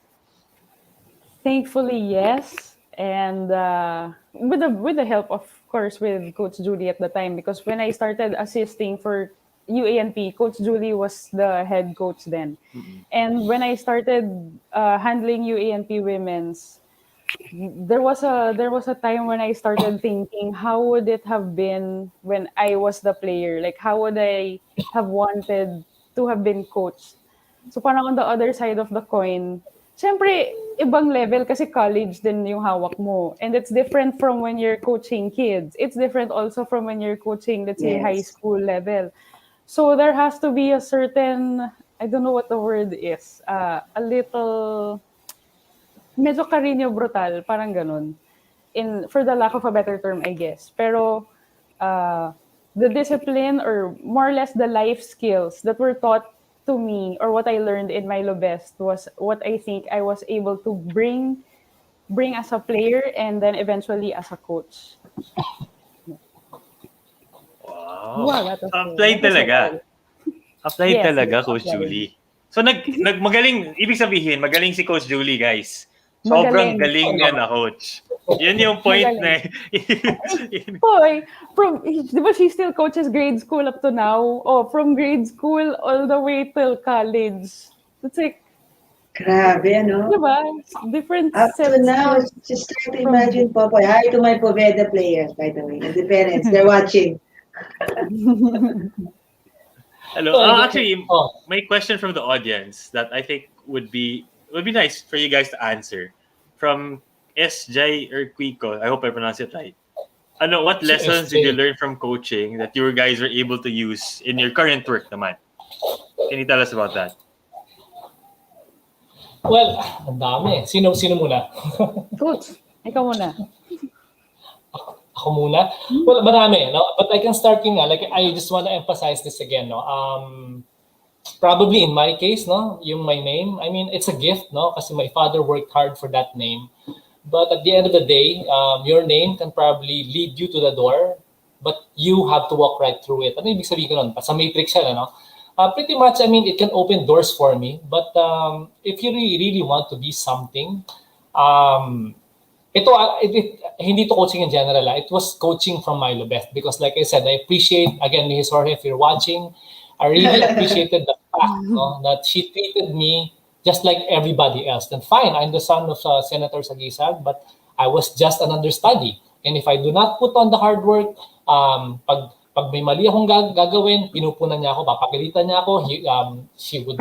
Thankfully, yes. And with the help, of course, with Coach Julie at the time, because when I started assisting for UANP, Coach Julie was the head coach then. And when I started handling UANP women's, there was a time when I started thinking, how would it have been when I was the player? Like, how would I have wanted to have been coached? So parang on the other side of the coin, syempre, ibang level kasi college din yung hawak mo. And it's different from when you're coaching kids. It's different also from when you're coaching, let's say, high school level. So there has to be a certain, I don't know what the word is, a little, medyo Carino brutal, parang ganun. For the lack of a better term, I guess. Pero the discipline or more or less the life skills that were taught to me or what I learned in Milo Best was what I think I was able to bring as a player and then eventually as a coach. Wow. that was Applied so talaga. fun. Applied Yes, talaga, yes, Coach applied. Julie. So magaling, ibig sabihin, magaling si Coach Julie, guys. Sobrang galing niya na coach. Yun yung point na. Boy, di ba she still coaches grade school up to now? Oh, from grade school all the way till college. It's like, Grabe, ano? di ba? Different Up to sets now, of- just try to imagine, Popoy. Hi to my Poveda players, by the way, and the parents. They're watching. Hello. Actually, my question from the audience that I think would be nice for you guys to answer from SJ or Quico. I hope I pronounce it right. What lessons did you learn from coaching that you guys were able to use in your current work naman? Can you tell us about that? Well, ang dami. Sino muna? Coach, ikaw muna. Ako muna? Well, marami, no? But I can start yung like, I just want to emphasize this again, no? Probably in my case, no? Yung my name, I mean, it's a gift, no? Kasi my father worked hard for that name. But at the end of the day, your name can probably lead you to the door but you have to walk right through it. Ano ibig sabihin ko nun? Sa matrix yan, ano? Pretty much, I mean, it can open doors for me, but if you really want to be something, hindi to coaching in general. It was coaching from Milo Beth because, like I said, I appreciate, again, Mrs. Jorge, if you're watching, I really appreciated the fact that she treated me just like everybody else. And fine, I'm the son of Senator Saguisag, but I was just an understudy. And if I do not put on the hard work, pag may mali akong gagawin, pinupunan niya ako, papagalitan niya ako, she would,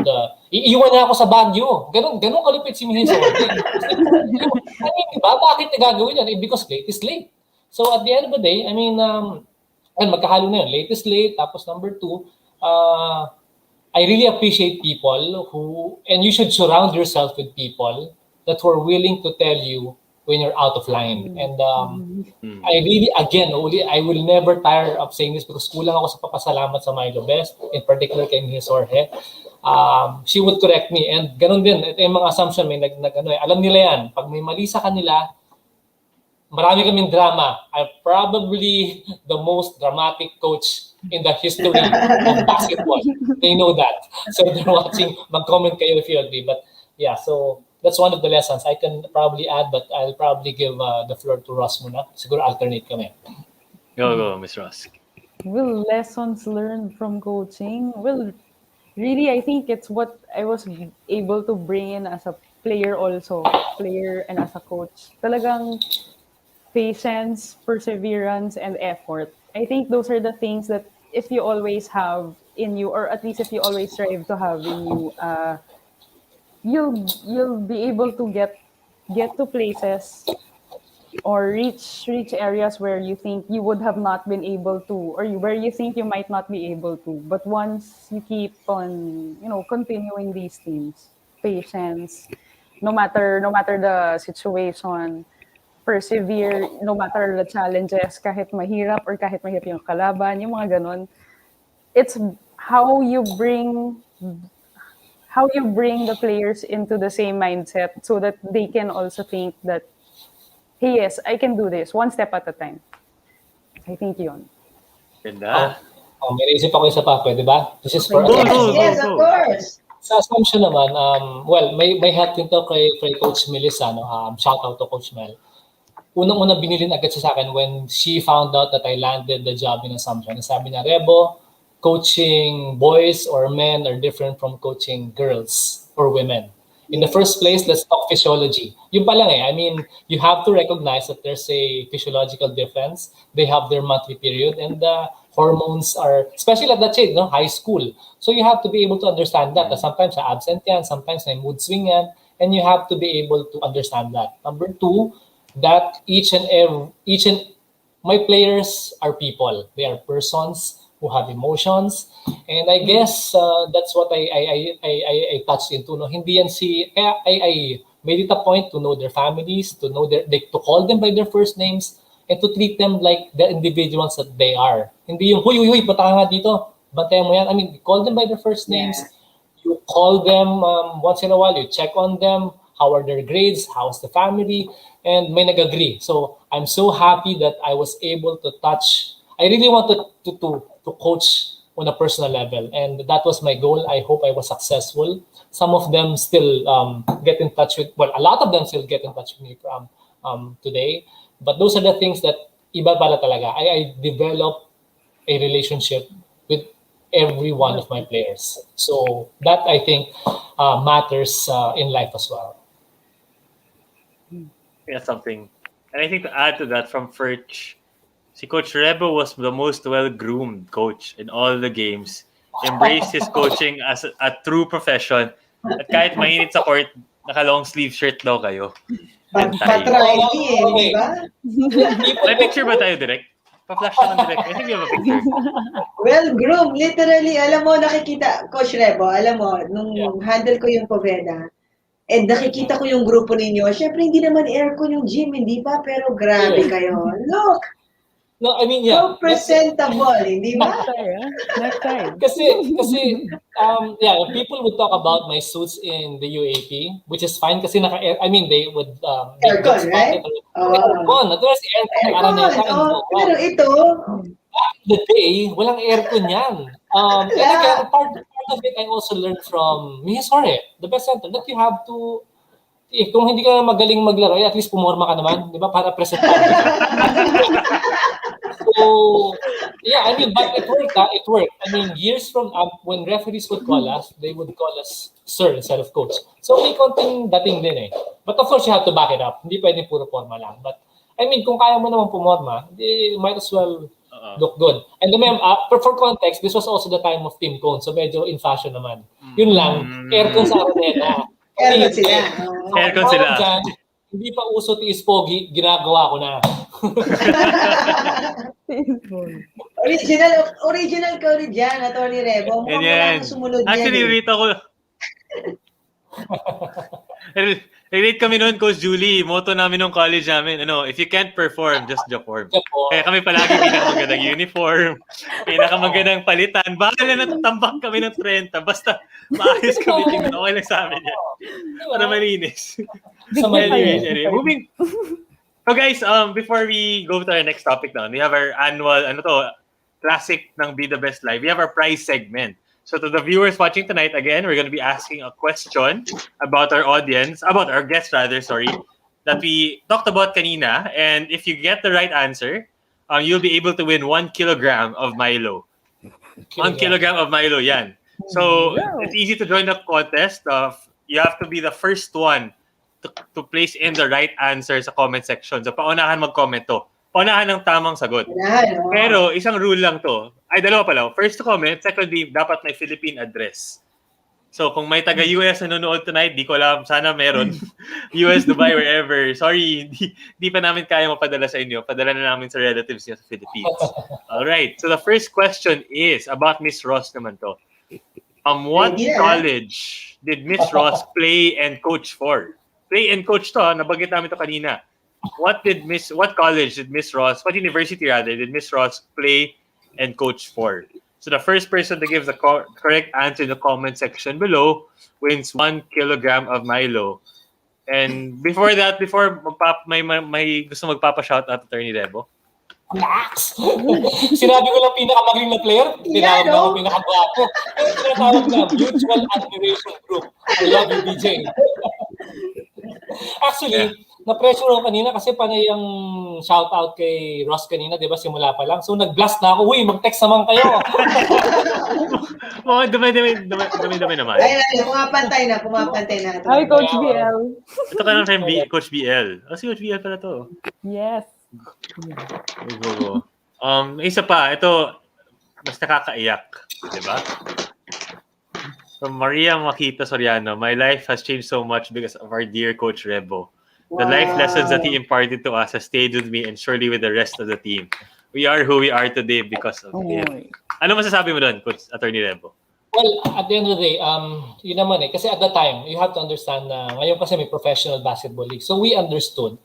iiwan niya ako sa Baguio. Ganun kalupit si Mrs. Jorge. I mean, diba? Bakit niya gagawin yan? Because late is late. So at the end of the day, I mean, magkahalo na yun. Late is late. Tapos number 2, I really appreciate people and you should surround yourself with people that were willing to tell you when you're out of line. And I really, again, I will never tire of saying this because kulang ako sa papasalamat sa Milo Best, in particular kay Mrs. Jorge. She would correct me. And ganun din, ito yung mga assumption, alam nila yan. Pag may mali sa kanila, marami kaming drama. I'm probably the most dramatic coach in the history of basketball. They know that. So if they're watching, mag-comment kayo if you agree. But yeah, so that's one of the lessons I can probably add, but I'll probably give the floor to Ross muna. Siguro alternate kami. Go, Miss Ross. Well, lessons learned from coaching. Well, really, I think it's what I was able to bring in as a player also. Player and as a coach. Talagang patience, perseverance, and effort. I think those are the things that if you always have in you, or at least if you always strive to have in you, you'll be able to get to places or reach areas where you think you would have not been able to, or where you think you might not be able to. But once you keep on, continuing these things, patience, no matter the situation, persevere, no matter the challenges, kahit mahirap or kahit mahirap yung kalaban, yung mga ganon. It's how you bring the players into the same mindset so that they can also think that, hey, yes, I can do this, one step at a time. I think yun. Ganda. May naisip ako isa pa, pwede ba? This is for Yes, of course. Sa assumption naman, well, may help din to kay Coach Melissa, shout out to Coach Mel. Unang-una binilin agad sa akin when she found out that I landed the job in Assumption. Sabi niya, Rebo, coaching boys or men are different from coaching girls or women. In the first place, let's talk physiology. Yung pa lang I mean, you have to recognize that there's a physiological difference. They have their monthly period and the hormones are, especially at that age, high school. So you have to be able to understand that. Sometimes absent yan, sometimes may mood swing yan, and you have to be able to understand that. Number 2, that each and my players are people. They are persons who have emotions, and I guess that's what I touched into. Hindi yan I made it a point to know their families, to know to call them by their first names, and to treat them like the individuals that they are. Hindi yung huy, punta ka nga dito, bantayan mo yan. I mean, call them by their first names. You call them once in a while. You check on them. How are their grades? How's the family? And may nag-agree. So I'm so happy that I was able to touch. I really wanted to coach on a personal level, and that was my goal. I hope I was successful. Some of them still get in touch with. Well, a lot of them still get in touch with me from today. But those are the things that iba pala talaga. I developed a relationship with every one of my players. So that I think matters in life as well. That's something. And I think to add to that from Furch, si Coach Rebo was the most well-groomed coach in all the games. Embraced his coaching as a true profession. At kahit mainit sa court, naka-long sleeve shirt daw kayo. Patry di ba? May picture ba tayo direct? Pa-flash naman direct. I think you have a picture. Well, groom, literally, alam mo, nakikita, Coach Rebo, alam mo, nung handle ko yung Poveda, and nakikita ko yung grupo ninyo, syempre hindi naman aircon yung gym, hindi ba? Pero grabe kayo. Look! No, I mean, So presentable, hindi ba? Next time. Kasi people would talk about my suits in the UAP, which is fine kasi they would aircon, right? Aircon. There's aircon. Pero ito, the day, walang aircon yan. And again, part of it I also learned from Mihis Jorge, the best center, that you have to, kung hindi ka magaling maglaro, at least pumorma ka naman, di ba? Para presentable ka. So, yeah, I mean, but it worked. It worked. I mean, years from when referees would call us, they would call us sir instead of coach. So, may konting dating din eh. But of course, you have to back it up. Hindi pwede puro forma lang. But, I mean, kung kaya mo naman pumorma, you might as well look good. And for context, this was also the time of Team Cone. So, medyo in fashion naman. Yun lang, aircon sa Araneta. Aircon sila. Aircon sila. Dyan, hindi pa uso tiis pogi, ginagawa ko na. Original ka rin dyan, Atty. Rebo. Mukhang wala nang sumunod yan. Actually, relate ako. Relate kami noon, Coach Julie. Motto namin nung college namin, if you can't perform, just deform. Kaya kami palagi pinakamagandang uniform, pinakamagandang palitan. Bakit na natatambak kami ng 30? Basta maayos kami tingnan. Okay lang sa amin yan. Para malinis. Anyway, moving. So guys, before we go to our next topic now, we have our annual, classic ng Be the Best Live. We have our prize segment. So to the viewers watching tonight, again, we're going to be asking a question about our audience, about our guests rather, that we talked about kanina. And if you get the right answer, you'll be able to win 1 kilogram of Milo. 1 kilogram of Milo, yan. So it's easy to join the contest. You have to be the first one to place in the right answer sa comment section. So paunahan mag-comment to. Paunahan ng tamang sagot. Pero isang rule lang to. Ay, dalawa pala. First to comment, secondly, dapat may Philippine address. So kung may taga-US na nanonood tonight, di ko alam, sana meron. US, Dubai, wherever. Sorry, di pa namin kaya mapadala sa inyo. Padala na namin sa relatives niya sa Philippines. Alright, so the first question is about Miss Ross naman to. What college did Miss Ross play and coach for? Play and coach to, nabanggit namin to kanina. What college did Miss Ross, what university rather, did Miss Ross play and coach for? So the first person that gives the correct answer in the comment section below wins 1 kilogram of Milo. And before may gusto magpapa-shout out Attorney Rebo. Relax! Sinabi ko lang pinakamagaling na player, tinawag na ako pinakagwapo. Tinatawag na Mutual Admiration Group. I love you, DJ. Actually, na-pressure ako kanina kasi panay yung shoutout kay Ross kanina, di ba, simula pa lang. So, nag-blast na ako, uy, mag-text naman kayo. Dumi naman. Ay, pumapantay na. Hi, Coach BL. Ito ka lang kay Coach BL. Si Coach BL pala to. Yes. Isa pa, ito, mas nakakaiyak. Di ba? From Maria Makita Soriano, my life has changed so much because of our dear Coach Rebo. The life lessons that he imparted to us has stayed with me and surely with the rest of the team. We are who we are today because of him. Ano masasabi mo doon, Coach Attorney Rebo? Well, at the end of the day, yun naman eh. Kasi at the time, you have to understand na ngayon kasi may professional basketball league. So I understood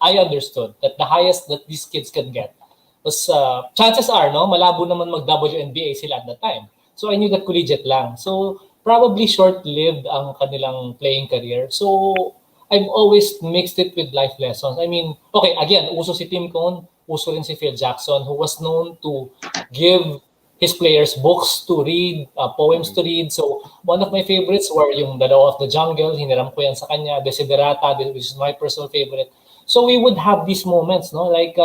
that the highest that these kids can get was, chances are, malabo naman mag-WNBA sila at that time. So I knew that collegiate lang. So probably short-lived ang kanilang playing career. So I've always mixed it with life lessons. I mean, okay, again, uso si Tim Cone, uso rin si Phil Jackson, who was known to give his players books to read, poems to read. So one of my favorites were yung The Law of the Jungle. Hiniram ko yan sa kanya. Desiderata, which is my personal favorite. So we would have these moments, like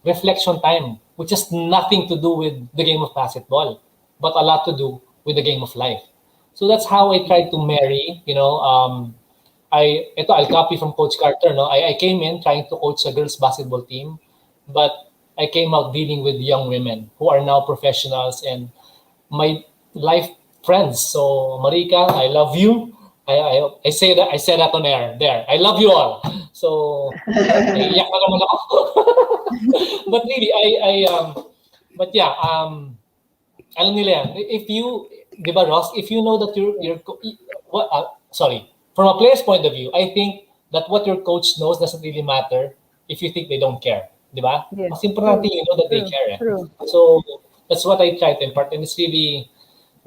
reflection time, which has nothing to do with the game of basketball, but a lot to do with the game of life. So that's how I tried to marry, I'll copy from Coach Carter. I came in trying to coach a girls basketball team, but I came out dealing with young women who are now professionals and my life friends. So Marika, I love you. I said that on air. There, I love you all. So iyak na naman ako. But really, alam nila yan. If you, di ba, Ross, if you know that from a player's point of view, I think that what your coach knows doesn't really matter if you think they don't care. Di ba? Yes. Mas importante you know that they care. True. So that's what I try to impart, and it's really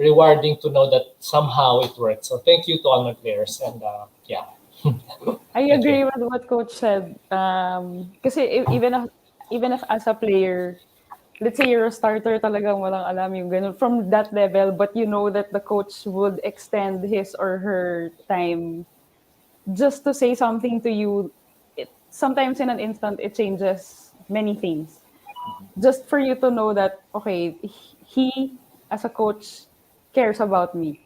rewarding to know that somehow it worked. So thank you to all my players, and yeah. I agree with what Coach said. Kasi even if as a player, let's say you're a starter, talagang walang alam yung ganun, from that level, but you know that the coach would extend his or her time just to say something to you. Sometimes in an instant, it changes many things. Just for you to know that, okay, he, as a coach, cares about me.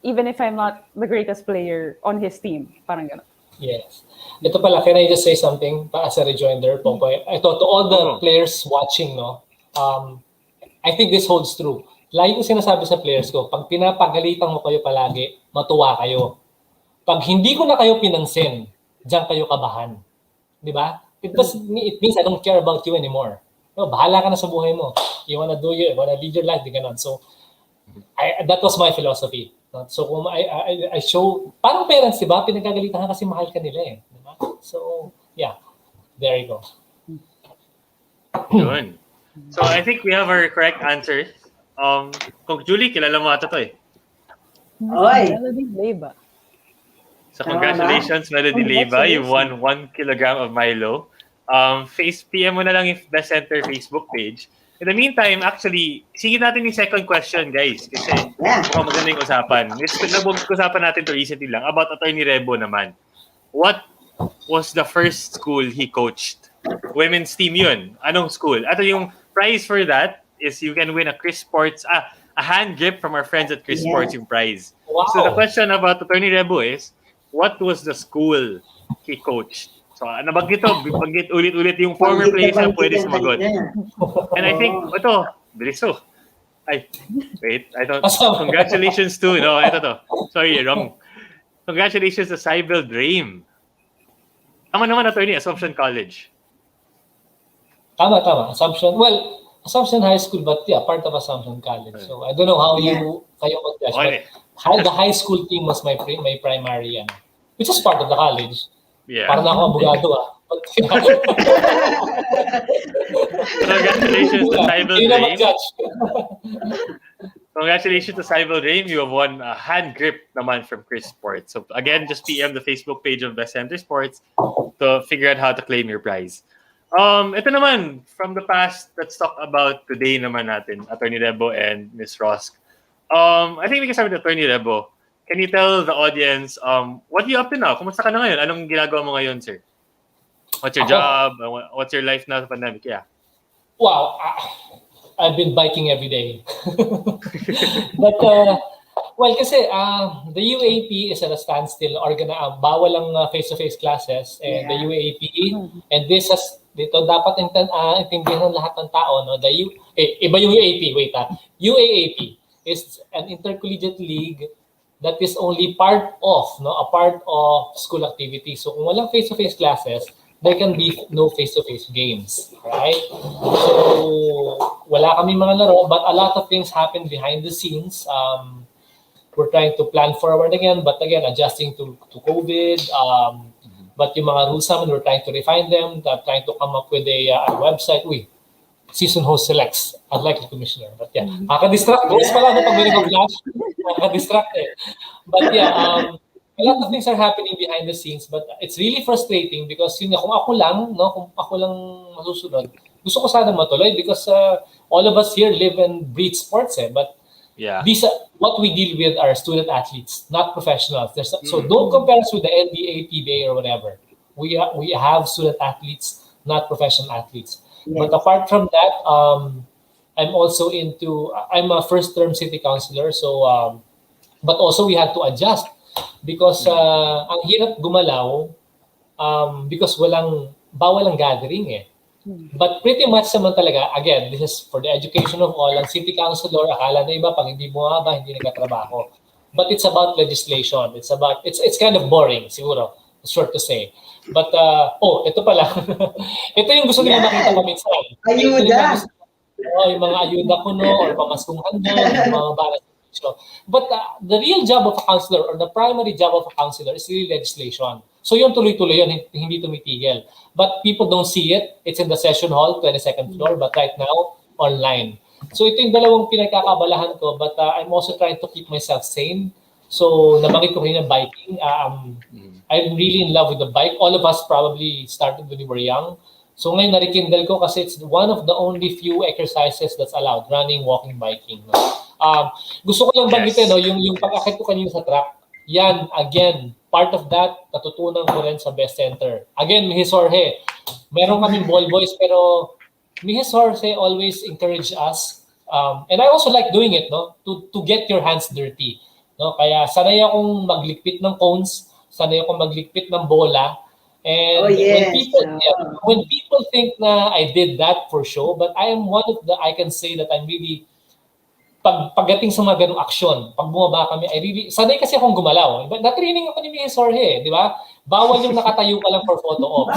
Even if I'm not the greatest player on his team. Parang ganun. Yes. Ito pala, can I just say something as a rejoinder, Popoy? Ito, to all the players watching, no, I think this holds true. Lagi ko sinasabi sa players ko, pag pinapagalitan mo kayo palagi, matuwa kayo. Pag hindi ko na kayo pinansin, diyan kayo kabahan. Di ba? It means I don't care about you anymore. No, bahala ka na sa buhay mo. You wanna lead your life, di ganun. So, that was my philosophy. So, kung I show, parang parents, di ba? Pinagagalitan ka kasi mahal ka nila eh. Di ba? So, yeah. There you go. Yun. So, I think we have our correct answers. Kung Julie, kilala mo ata to eh. Oy! Melody Leyva. So, congratulations, Melody Leyva. You won 1 kilogram of Milo. PM mo na lang yung Best Center Facebook page. In the meantime, actually, sige natin yung second question, guys. Kasi mukhang maganda yung usapan. Nag-usapan natin to recently lang about Attorney Rebo naman. What was the first school he coached? Women's team yun. Anong school? At yung prize for that is you can win a Chris Sports, a hand grip from our friends at Chris Sports yung prize. Wow. So the question about Attorney Rebo is, what was the school he coached? So, nabanggit ulit-ulit yung former players na pwede sumagot. And I think, ito, bilis to. Congratulations to, ito to. Sorry, wrong. Congratulations to Cybel Dream. Tama naman, attorney, Assumption College. Tama. Assumption High School, but yeah, part of Assumption College. So, I don't know how kayo mag-judge, but the high school team was my primary, which is part of the college. Yeah. Para na ako abogado Congratulations to Cybel Dream. Congratulations to Cybel Dream. You have won a hand grip naman from Chris Sports. So again, just PM the Facebook page of Best Center Sports to figure out how to claim your prize. Ito naman, from the past, let's talk about today naman natin, Attorney Rebo and Ms. Rosk. I think we can start with Attorney Rebo. Can you tell the audience, what are you up to now? Kumusta ka na ngayon? Anong ginagawa mo ngayon, sir? What's your job? What's your life now sa pandemic? Yeah. Wow. I've been biking every day. But, well, kasi the UAP is at a standstill. Bawal ang face-to-face classes. And the UAP, and this has, dito dapat intindihan ng lahat ng tao. No? Iba yung UAP, UAAP is an intercollegiate league that is only part of school activity. So kung walang face-to-face classes, there can be no face-to-face games, right? So wala kami mga laro, but a lot of things happen behind the scenes. We're trying to plan forward again, but again, adjusting to COVID. But yung mga rules namin, we're trying to refine them, trying to come up with a website. Season host selects. I'd like the commissioner. But yeah, nakaka-distract. Boys pala pag may nag-flash. Nakaka-distract eh. But yeah, a lot of things are happening behind the scenes, but it's really frustrating because yun, kung ako lang masusunod, gusto ko sana matuloy because all of us here live and breathe sports but these what we deal with are student athletes, not professionals. So don't compare us with the NBA, PBA, or whatever. We have student athletes, not professional athletes. But apart from that, I'm also I'm a first-term city councilor, so but also we had to adjust because ang hirap gumalaw because bawal ang gathering eh. But pretty much naman talaga, again, this is for the education of all. Ang city councilor, akala na iba, pag hindi bumaba, hindi nagkatrabaho. But it's about legislation. It's kind of boring, siguro. Short to say. But, ito pala. Ito yung gusto nila makita ko minsan. Ayuda! Yung mga ayuda ko or pamaskong handog, yung mga balas. But the real job of a counselor or the primary job of a counselor is really legislation. So yun tuloy-tuloy yun, hindi tumitigil. But people don't see it. It's in the session hall, 22nd floor, but right now, online. So ito yung dalawang pinagkakabalahan ko, but I'm also trying to keep myself sane. So nabanggit ko rin ng biking. I'm really in love with the bike. All of us probably started when we were young. So ngayon na-rekindle ko kasi it's one of the only few exercises that's allowed, running, walking, biking. No? Gusto ko lang banggitin, no, yung pag-akit ko kanina sa track, yan, again, part of that, natutunan ko rin sa best center. Again, Mrs. Jorge, meron kaming ball boys, pero Mrs. Jorge always encourage us, and I also like doing it, no, to get your hands dirty. No? Kaya sanay akong maglikpit ng cones, sanay akong maglikpit ng bola, and when people think na I did that for show, but I am one of the, I can say that I'm really, pagdating sa mga ganung aksyon, pag bumaba kami, I really, sanay kasi akong gumalaw. Na-training ako ni Mrs. Jorge, di ba? Bawal yung nakatayo ka lang for photo ops.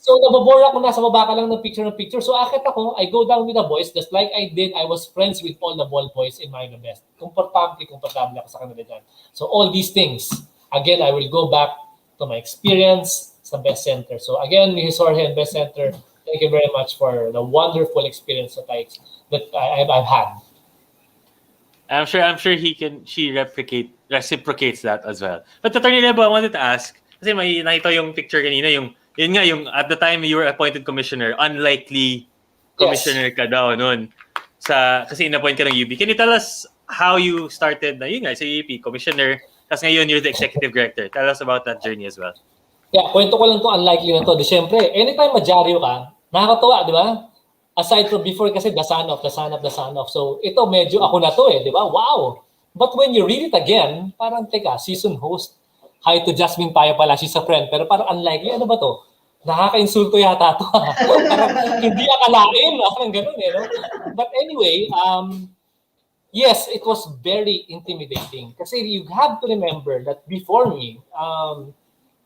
So, nabobore ako, nasa baba ka lang ng picture. So, akit ako, I go down with the boys, just like I did, I was friends with all the ball boys in my best. Komportable ako sa kanila dyan. So, all these things, again, I will go back to my experience sa best center. So, again, Mrs. Jorge and best center, thank you very much for the wonderful experience that I've had. I'm sure she reciprocates that as well. But Attorney Rebo, I wanted to ask, kasi may nakita yung picture kanina, yung at the time you were appointed commissioner, unlikely commissioner ka daw noon. Kasi in-appoint ka ng UP. Can you tell us how you started na yun nga, sa UP, commissioner, tapos ngayon you're the executive director. Tell us about that journey as well. Yeah, kwento ko lang to, unlikely na to. Di syempre, anytime madyaryo ka, nakakatawa, di ba? Aside from before kasi the son of. So ito medyo ako na to di ba? Wow! But when you read it again, parang teka, season host, hi to Jasmine Paya pala, she's a friend, pero parang unlikely, ano ba to? Nakaka-insulto yata to. Parang hindi akalain, parang ganun no? But anyway, yes, it was very intimidating. Kasi you have to remember that before me,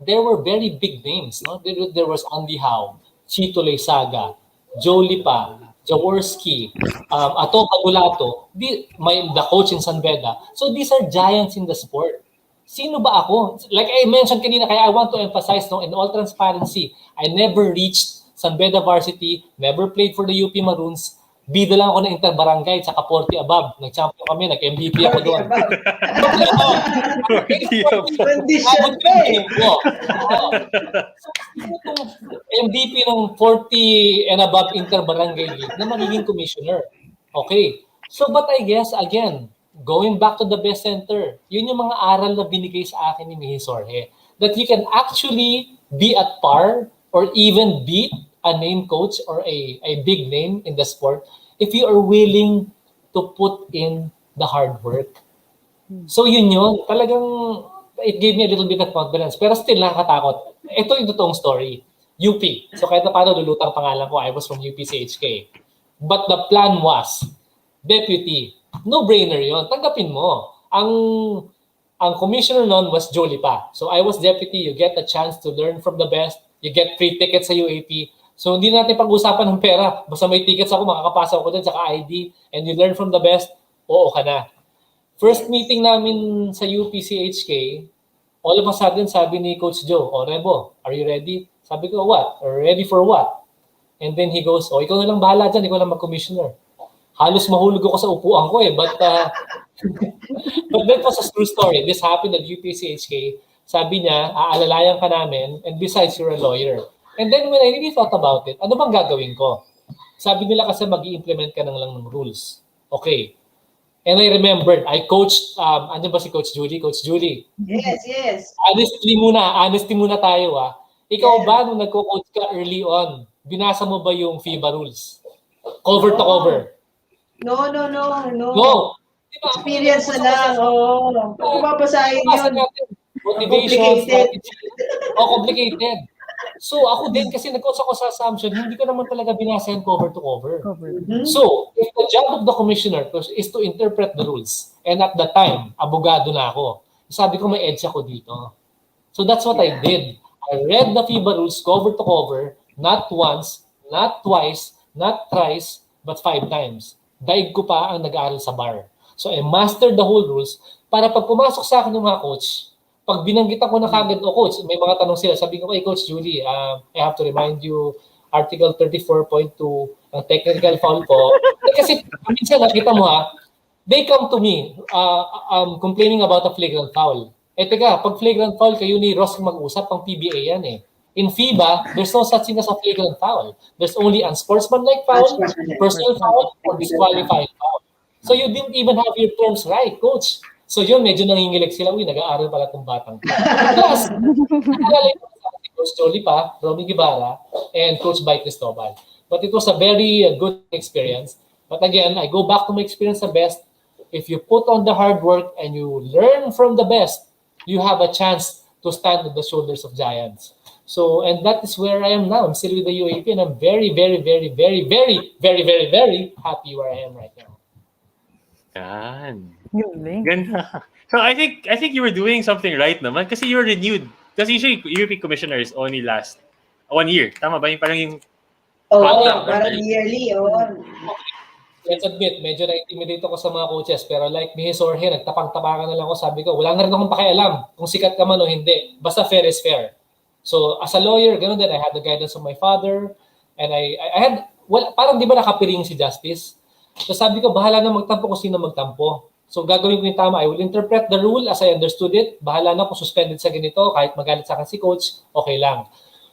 there were very big names. No? There was Andy Howe, Chito Leisaga, Jolie Pa, Jaworski, Ato Pagulato, the coach in San Beda. So these are giants in the sport. Sino ba ako? Like I mentioned kanina, kaya I want to emphasize in all transparency, I never reached San Beda Varsity, never played for the UP Maroons. BIDA lang ako ng inter-barangay, tsaka 40 above. Nag-champion kami, nag-MVP ako doon. Condition pa MVP ng 40 and above inter-barangay league na magiging commissioner. Okay. So, but I guess, again, going back to the best center, yun yung mga aral na binigay sa akin ni Mrs. Jorge, that you can actually be at par or even beat a name coach or a big name in the sport if you are willing to put in the hard work. So yun. Talagang it gave me a little bit of confidence. Pero still nakakatakot. Ito yung totoong story. UP. So kahit na paano lulutang pangalan ko, I was from UPCHK. But the plan was, deputy. No-brainer yun. Tanggapin mo. Ang commissioner noon was Jolie Pa. So I was deputy. You get a chance to learn from the best. You get free tickets sa UAP. So hindi natin pag-usapan ng pera. Basta may tickets ako, makakapasa ako dun, saka ID, and you learn from the best, oo ka na. First meeting namin sa UPCHK, all of a sudden sabi ni Coach Joe, Rebo, are you ready? Sabi ko, what? Ready for what? And then he goes, ikaw na lang bahala dyan, ikaw lang mag-commissioner. Halos mahulog ako sa upuan ko but that was a true story. This happened at UPCHK. Sabi niya, aalalayan ka namin, and besides, you're a lawyer. And then when I really thought about it, ano bang gagawin ko? Sabi nila kasi mag-i-implement ka lang ng rules. Okay. And I remembered, I coached, ano ba si Coach Julie? Coach Julie. Yes. Honesty muna tayo Ikaw ba, nung nagko-coach ka early on, binasa mo ba yung FIBA rules? Cover to cover? No. Diba, experience na lang. Kung babasahin yun. Motivation, strategy. Complicated. So ako din kasi nag-coach ako sa assumption, hindi ko naman talaga binasa yung cover to cover. So, if the job of the commissioner is to interpret the rules, and at the time, abogado na ako, sabi ko may edge ako dito. So that's what I did. I read the FIBA rules cover to cover, not once, not twice, not thrice, but 5 times. Daig ko pa ang nag-aaral sa bar. So I mastered the whole rules para pag pumasok sa akin ng mga coach, pag binanggitan ko na kagad, coach, may mga tanong sila. Sabi ko, Coach Julie, I have to remind you, Article 34.2, ang technical foul po. Kasi minsan nakita mo they come to me complaining about a flagrant foul. Teka, pag flagrant foul, kayo ni Ross mag-usap, pang PBA yan In FIBA, there's no such thing as a flagrant foul. There's only unsportsmanlike foul, Unsportsmanlike. personal foul, or disqualifying foul. So you didn't even have your terms right, coach. So yun, medyo nangingilig sila. Uy, nag-aaral pala itong batang to. Plus, naalala ko si Coach Jolie pa, Romy Guevara, and Coach Bay Cristobal. But it was a very good experience. But again, I go back to my experience the best. If you put on the hard work and you learn from the best, you have a chance to stand on the shoulders of giants. So, and that is where I am now. I'm still with the UAP, and I'm very, very, very, very, very, very, very, very happy where I am right now. Yan. Galing. Ganda. So I think you were doing something right naman kasi you were renewed. Kasi usually UP commissioners only last 1 year. Tama ba? Yung parang yung Oo, contract, parang right? yearly, oo. Let's admit, medyo na-intimidate ako sa mga coaches. Pero like ni Jorge, nagtapang-tapakan na lang ako. Sabi ko, wala na rin akong pakialam kung sikat ka man o hindi. Basta fair is fair. So as a lawyer, ganun din, I had the guidance of my father. And I had, well, parang di ba nakapiring si Justice? So sabi ko, bahala na magtampo kung sino magtampo. So gagawin ko yung tama. I will interpret the rule as I understood it. Bahala na kung suspended sa ganito, kahit magalit sa akin si coach, okay lang.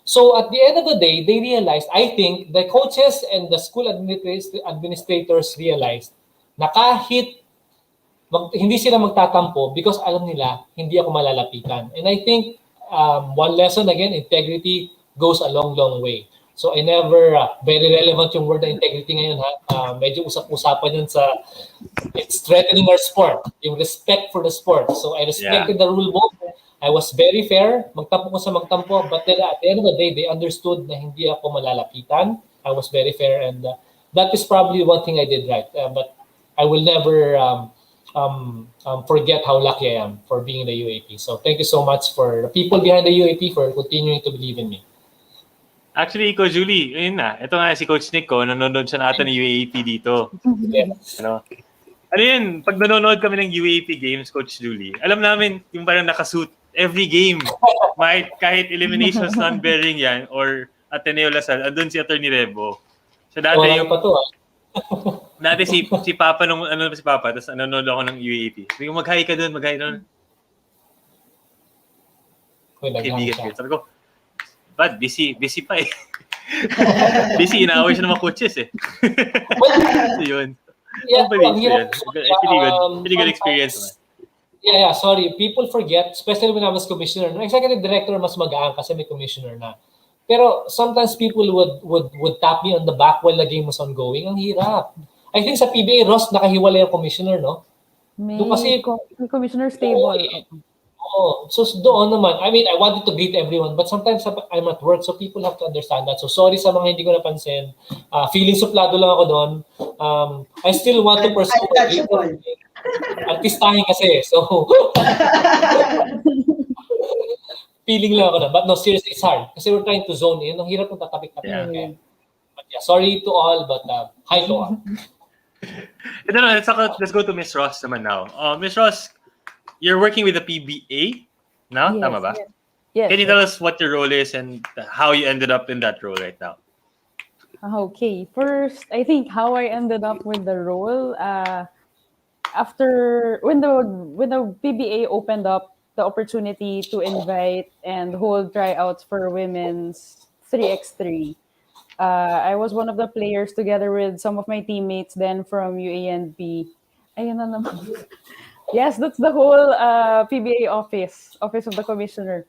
So at the end of the day, they realized, I think, the coaches and the school administrators realized na kahit hindi sila magtatampo because alam nila, hindi ako malalapitan. And I think one lesson, again, integrity goes a long, long way. So I never, very relevant yung word na integrity ngayon, ha? Medyo usap-usapan yun sa, it's threatening our sport, yung respect for the sport. So I respected the rule book. I was very fair, magtampo ko sa magtampo, but then at the end of the day, they understood na hindi ako malalapitan. I was very fair, and that is probably one thing I did right. But I will never forget how lucky I am for being in the UAP. So thank you so much for the people behind the UAP for continuing to believe in me. Actually, Coach Julie, yun na. Ito nga si Coach Nick ko, nanonood siya natin ng UAP dito. Yes. Ano yun, pag nanonood kami ng UAP games, Coach Julie, alam namin yung parang nakasuit every game. Kahit eliminations non-bearing yan or Ateneo Lasal, andun si Attorney Rebo. So dati yung... pa to, Dati si Papa, si Papa, tapos nanonood ako ng UAP. Sabi ko, mag-hi ka doon, mag-hi doon. Kaibigan ko. Sabi ko, but busy pa eh. Busy, inaaway siya ng mga coaches eh. So yun. Yeah, Pretty good experience. Yeah, sorry. People forget, especially when I was commissioner. No, executive director mas magaan kasi may commissioner na. Pero sometimes people would tap me on the back while the game was ongoing. Ang hirap. I think sa PBA, Ross, nakahiwalay ang commissioner, no? May kasi commissioner stable. So doon naman, I mean, I wanted to greet everyone, but sometimes I'm at work, so people have to understand that. So sorry sa mga hindi ko napansin. Feeling suplado lang ako doon. I still want to pursue artistahin kasi. So, feeling lang ako na. But no, seriously, it's hard. Kasi we're trying to zone in. Ang hirap ng tatapik-tapik. Yeah. But yeah, sorry to all, but hi to all. Let's go to Miss Ross naman now. Miss Ross, you're working with the PBA now, tama ba? Yes. Can you tell us what your role is and how you ended up in that role right now? Okay. First, I think how I ended up with the role, after when the PBA opened up the opportunity to invite and hold tryouts for women's 3x3. I was one of the players together with some of my teammates then from UANP. Ayun na naman. Yes, that's the whole PBA office of the commissioner.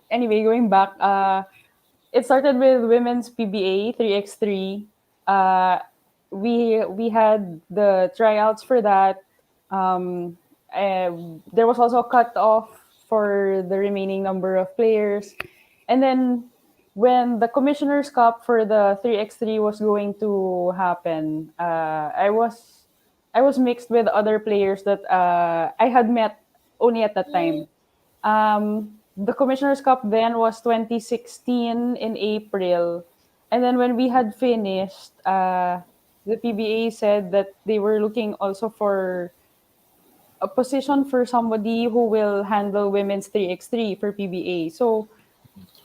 Anyway, going back, it started with women's PBA 3x3. We had the tryouts for that. There was also a cut-off for the remaining number of players. And then when the Commissioner's Cup for the 3x3 was going to happen, I was mixed with other players that I had met only at that time. The Commissioner's Cup then was 2016 in April. And then when we had finished, the PBA said that they were looking also for a position for somebody who will handle women's 3x3 for PBA. So,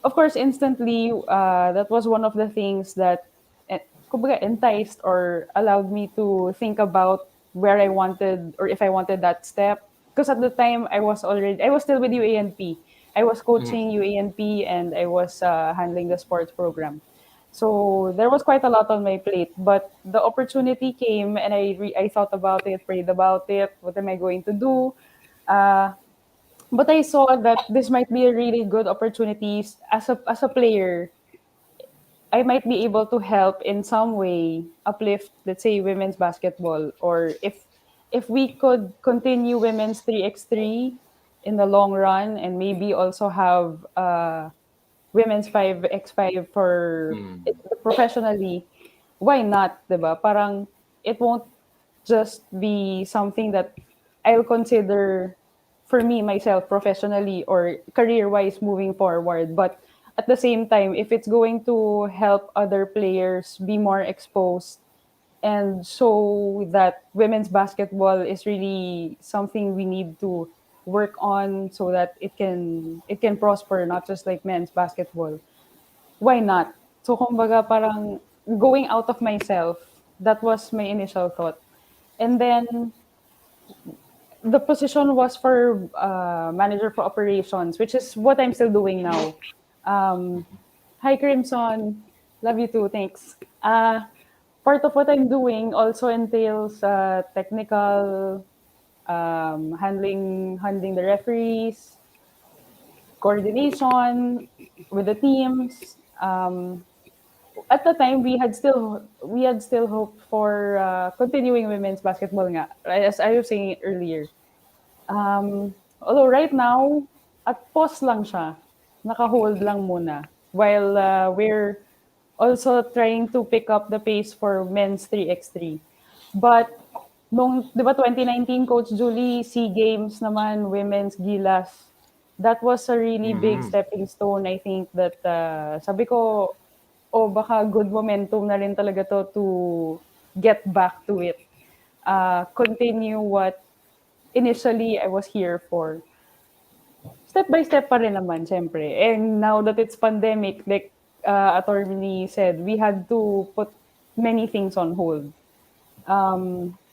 of course, instantly, that was one of the things that enticed or allowed me to think about where I wanted or if I wanted that step. Because at the time, I was still with UANP. I was coaching UANP and I was handling the sports program. So there was quite a lot on my plate, but the opportunity came and I thought about it, prayed about it. What am I going to do? Uh, but I saw that this might be a really good opportunity as a player. I might be able to help in some way uplift, let's say, women's basketball, or if we could continue women's 3x3 in the long run, and maybe also have women's 5x5 for professionally, why not, 'di ba? Parang it won't just be something that I'll consider for me myself professionally or career-wise moving forward, but at the same time, if it's going to help other players be more exposed and show that women's basketball is really something we need to work on so that it can prosper, not just like men's basketball, why not? So kumbaga parang going out of myself, that was my initial thought. And then the position was for manager for operations, which is what I'm still doing now. Um, Hi Crimson, love you too, thanks. Part of what I'm doing also entails technical, handling the referees, coordination with the teams. At the time, we had still hoped for continuing women's basketball nga, right, as I was saying earlier. Although right now, at pause lang siya. Naka-hold lang muna. While we're also trying to pick up the pace for men's 3x3. But nung, di ba 2019, Coach Julie, SEA Games naman, women's Gilas, that was a really big stepping stone. I think that, sabi ko, oh, baka good momentum na rin talaga to get back to it. Continue what initially I was here for. Step by step pa rin naman, syempre. And now that it's pandemic, like attorney said, we had to put many things on hold.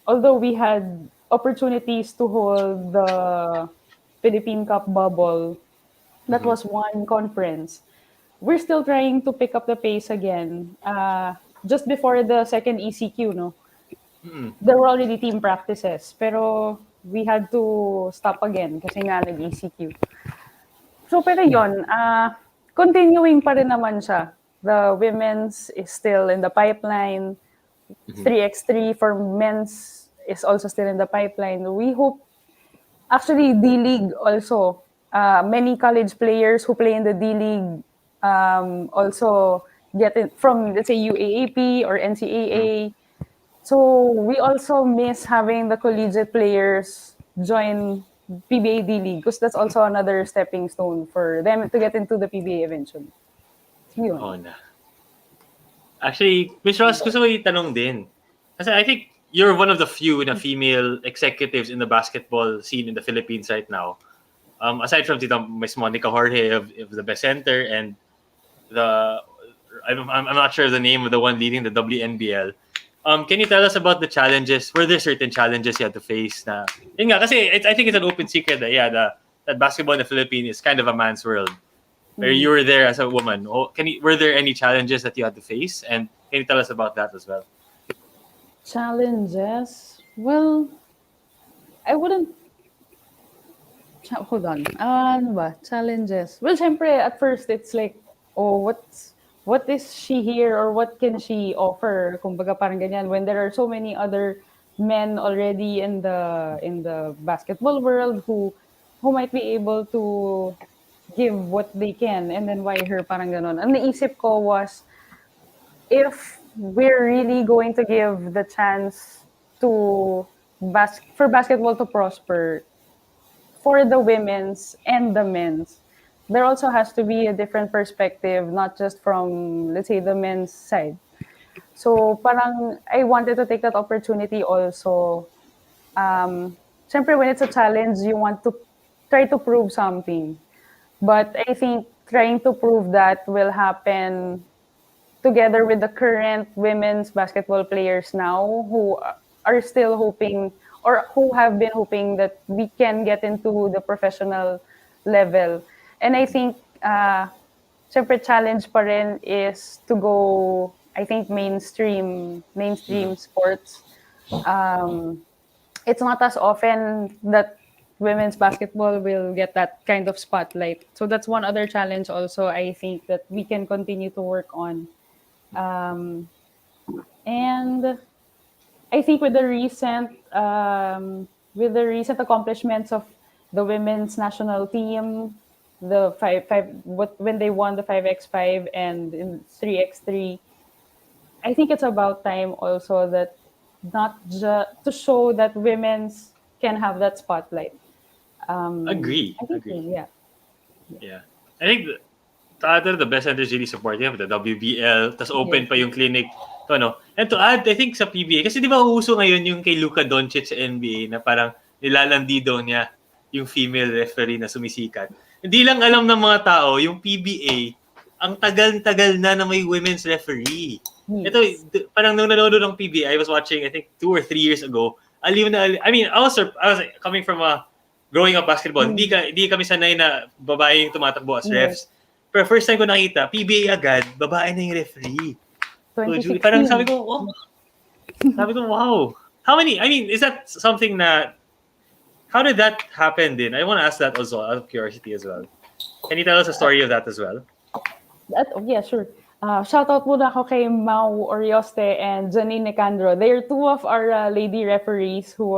Although we had opportunities to hold the Philippine Cup bubble, that was one conference. We're still trying to pick up the pace again. Just before the second ECQ, no? There were already team practices, pero we had to stop again kasi nga nag-ECQ. So, pero yun, continuing pa rin naman siya. The women's is still in the pipeline. 3x3 for men's is also still in the pipeline. We hope, actually, D-League also. Many college players who play in the D-League also get it from, let's say, UAAP or NCAA. So we also miss having the collegiate players join PBA D-League because that's also another stepping stone for them to get into the PBA eventually. Yun. Oo na. Actually, Miss Ross, gusto ko itanong din. Kasi I think you're one of the few na female executives in the basketball scene in the Philippines right now. Aside from Miss Monica Jorge of the Best Center and I'm not sure the name of the one leading the WNBL. Can you tell us about the challenges? Were there certain challenges you had to face? Yun nga, kasi I think it's an open secret that basketball in the Philippines is kind of a man's world. Where you were there as a woman. Were there any challenges that you had to face? And can you tell us about that as well? Challenges? Well, I wouldn't... Hold on. Ano ba? Challenges. Well, syempre, at first, it's like, oh, what is she here or what can she offer? Kumbaga parang ganyan. When there are so many other men already in the basketball world who might be able to give what they can, and then why her, parang ganon. Ang naisip ko was, if we're really going to give the chance for basketball to prosper for the women's and the men's, there also has to be a different perspective, not just from, let's say, the men's side. So parang I wanted to take that opportunity also. Syempre, when it's a challenge, you want to try to prove something. But I think trying to prove that will happen together with the current women's basketball players now who are still hoping or who have been hoping that we can get into the professional level. And I think, syempre challenge pa rin is to go, I think, mainstream sports. Um, it's not as often that women's basketball will get that kind of spotlight. So that's one other challenge also I think that we can continue to work on. Um, and I think with the recent accomplishments of the women's national team, the when they won the 5x5 and in 3x3, I think it's about time also that not just to show that women's can have that spotlight. Agree. I think Agree. yeah. Yeah. I think the best centers really supportive, the WBL, tas open Yes. pa yung clinic. To, ano. And to add, I think sa PBA, kasi di ba uso ngayon yung kay Luka Doncic sa NBA na parang nilalandi daw niya yung female referee na sumisikat. Hindi lang alam ng mga tao, yung PBA, ang tagal-tagal na may women's referee. Yes. Ito, parang nung nanonood ng PBA, I was watching, I think 2 or 3 years ago, aliw na, I mean, I was coming from growing up basketball, hindi kami sanay na babae yung tumatakbo as refs. Yes. Pero first time ko nakita, PBA agad, babae na yung referee. So, 2016. parang sabi ko, wow. How many, I mean, is that something how did that happen din? I want to ask that also out of curiosity as well. Can you tell us a story of that as well? Yeah, sure. Shout out muna ako kay Mau Orioste and Janine Nicandro. They are two of our lady referees who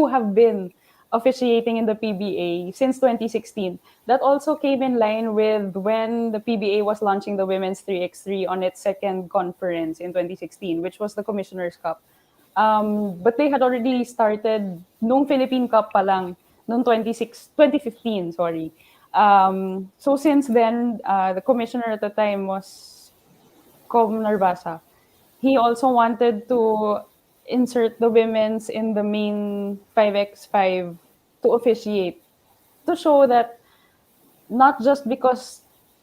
have been officiating in the PBA since 2016. That also came in line with when the PBA was launching the Women's 3x3 on its second conference in 2016, which was the Commissioner's Cup. But they had already started nung Philippine Cup pa lang, nung 2015, sorry. So since then, the commissioner at the time was Com Narvasa. He also wanted to insert the women's in the main 5x5 to officiate, to show that not just because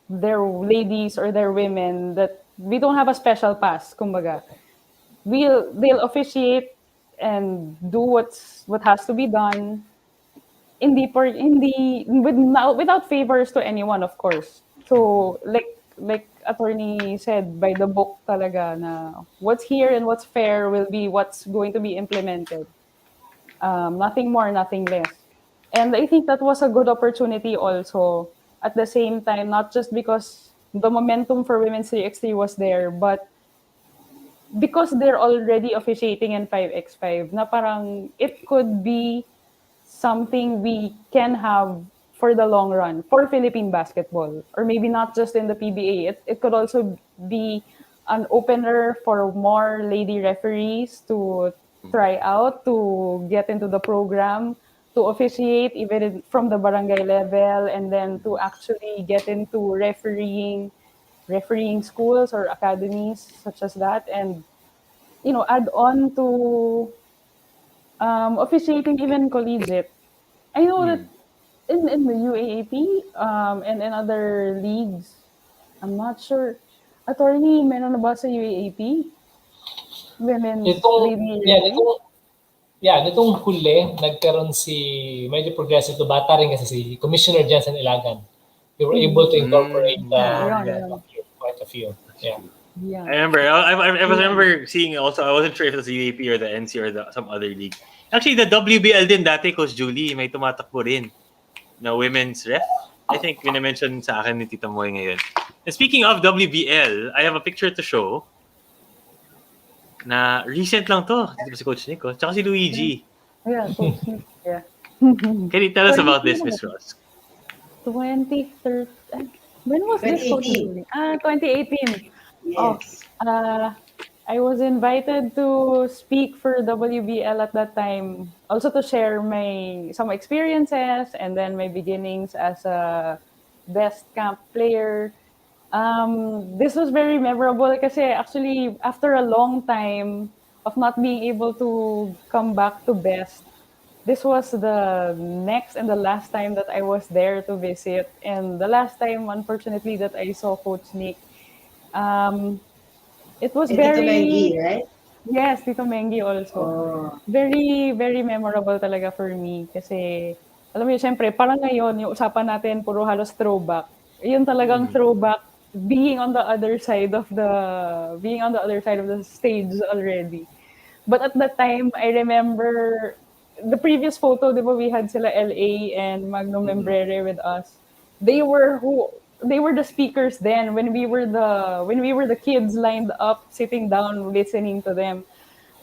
they're ladies or they're women that we don't have a special pass, kumbaga. They'll officiate and do what has to be done without favors to anyone, of course. So like attorney said, by the book talaga na what's here and what's fair will be what's going to be implemented. Nothing more, nothing less. And I think that was a good opportunity also. At the same time, not just because the momentum for Women's 3x3 was there, but because they're already officiating in 5x5, na parang it could be something we can have for the long run for Philippine basketball, or maybe not just in the PBA. It could also be an opener for more lady referees to try out, to get into the program, to officiate even from the barangay level, and then to actually get into refereeing schools or academies such as that, and add on to officiating even collegiate. I know that in the UAAP and in other leagues, I'm not sure. Attorney, meron na ba sa UAAP? Women's lady referee? Nitong huli, nagkaroon medyo progressive to bata rin kasi si Commissioner Jensen Ilagan. We were able to incorporate quite a few. Yeah. I remember seeing also, I wasn't sure if it was the UAP or the NC or some other league. Actually, the WBL din dati, Coach Julie, may tumatakbo rin na women's ref. I think mention sa akin ni Tita Moy ngayon. And speaking of WBL, I have a picture to show na recent lang to. Dito si Coach Nico. Tsaka si Luigi. Yeah, Coach Nick. Yeah. Can you tell us about this, Miss Ross? 2013. When was this? 2018. 2018. Yes. I was invited to speak for WBL at that time, also to share some experiences and then my beginnings as a best camp player. This was very memorable kasi actually after a long time of not being able to come back to best, this was the next and the last time that I was there to visit, and the last time, unfortunately, that I saw Coach Nick. It was And very... Tito Mengi, right? Yes, Tito Mengi also. Oh. Very, very memorable talaga for me kasi alam mo yun, syempre, parang ngayon, yung usapan natin, puro halos throwback. Yun talagang throwback, being on the other side of the stage already. But at that time, I remember the previous photo, di ba, we had sila LA and Magnum Membrere with us. They were the speakers then when we were the kids lined up, sitting down, listening to them.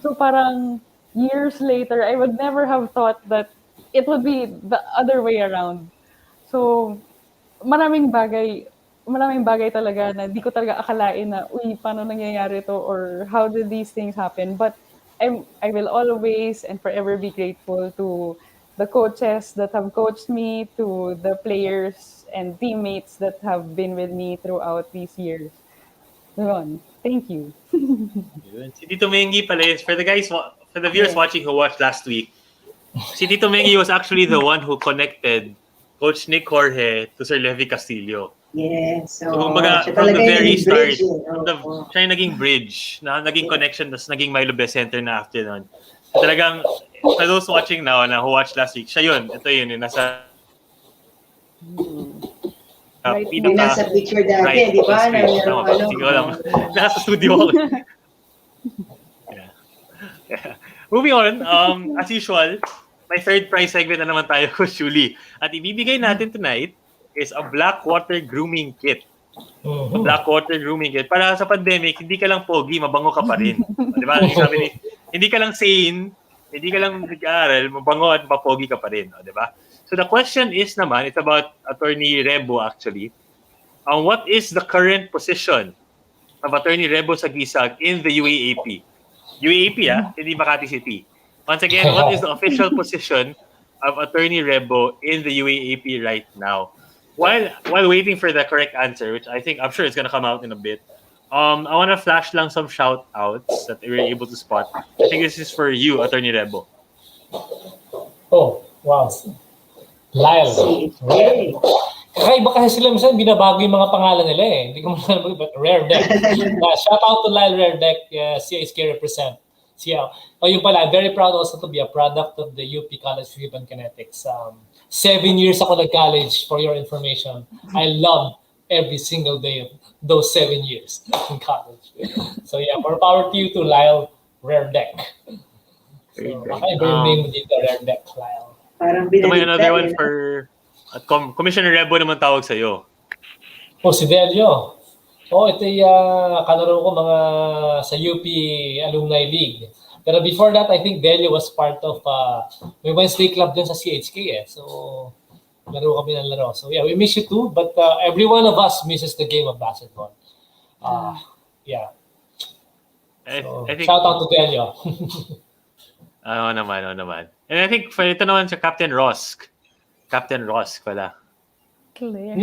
So parang years later, I would never have thought that it would be the other way around. So maraming bagay talaga na di ko talaga akalain na, uy, paano nangyayari to or how did these things happen? But I will always and forever be grateful to the coaches that have coached me, to the players and teammates that have been with me throughout these years. Yun. Thank you. Yun. Si Tito Mengi pala is, for the viewers watching who watched last week, si Tito Mengi was actually the one who connected Coach Nick Jorge to Sir Levi Castillo. Yes. So, kumbaga, from the very start, siya yung naging bridge, naging connection, tapos naging Milo Best Center na after nun. So, talagang, for those watching now, na who watched last week, siya yun, ito yun, yung nasa nasa picture dati, di ba? Nasa studio ako. Moving on, as usual, may third prize segment na naman tayo, Coach Julie. At ibibigay natin tonight is a Blackwater grooming kit. A Blackwater grooming kit. Para sa pandemic, hindi ka lang pogi, mabango ka pa rin. Di ba? Sabi ni, hindi ka lang sane, hindi ka lang nag-aaral, mabango at mapogi ka pa rin. Di ba? So the question is naman, it's about Attorney Rebo actually. What is the current position of Attorney Rebo Saguisag in the UAAP? UAAP, hindi Makati City. Once again, what is the official position of Attorney Rebo in the UAAP right now? While waiting for the correct answer, which I'm sure it's gonna come out in a bit, I want to flash lang some shout outs that we were able to spot. I think this is for you, Attorney Rebo. Oh, wow. Lyle. Kakaiba kasi sila minsan binabago yung mga pangalan nila eh. Hindi ko masasabi, but Rare Deck. Shout out to Lyle Rare Deck, CHK represent. Yung pala, I'm very proud also to be a product of the UP College of Human Kinetics. 7 years ako nag-college, for your information. I loved every single day of those 7 years in college. So yeah, more power to you to Lyle Rare Deck. So, kakaiba yung name dito, Rare Deck, Lyle. Parang may another one for Commissioner Rebo naman tawag sa'yo. Oh, si Delio. Oh, ito yung kalaro ko mga sa UP Alumni League. Pero before that, I think Delio was part of may Wednesday club din sa CHK eh. So, laro kami ng laro. So yeah, we miss you too, but every one of us misses the game of basketball. Yeah. So, I think, shout out to Delio. Oo naman. And I think for ito naman sa Captain Rosk. Captain Rosk pala. Claire.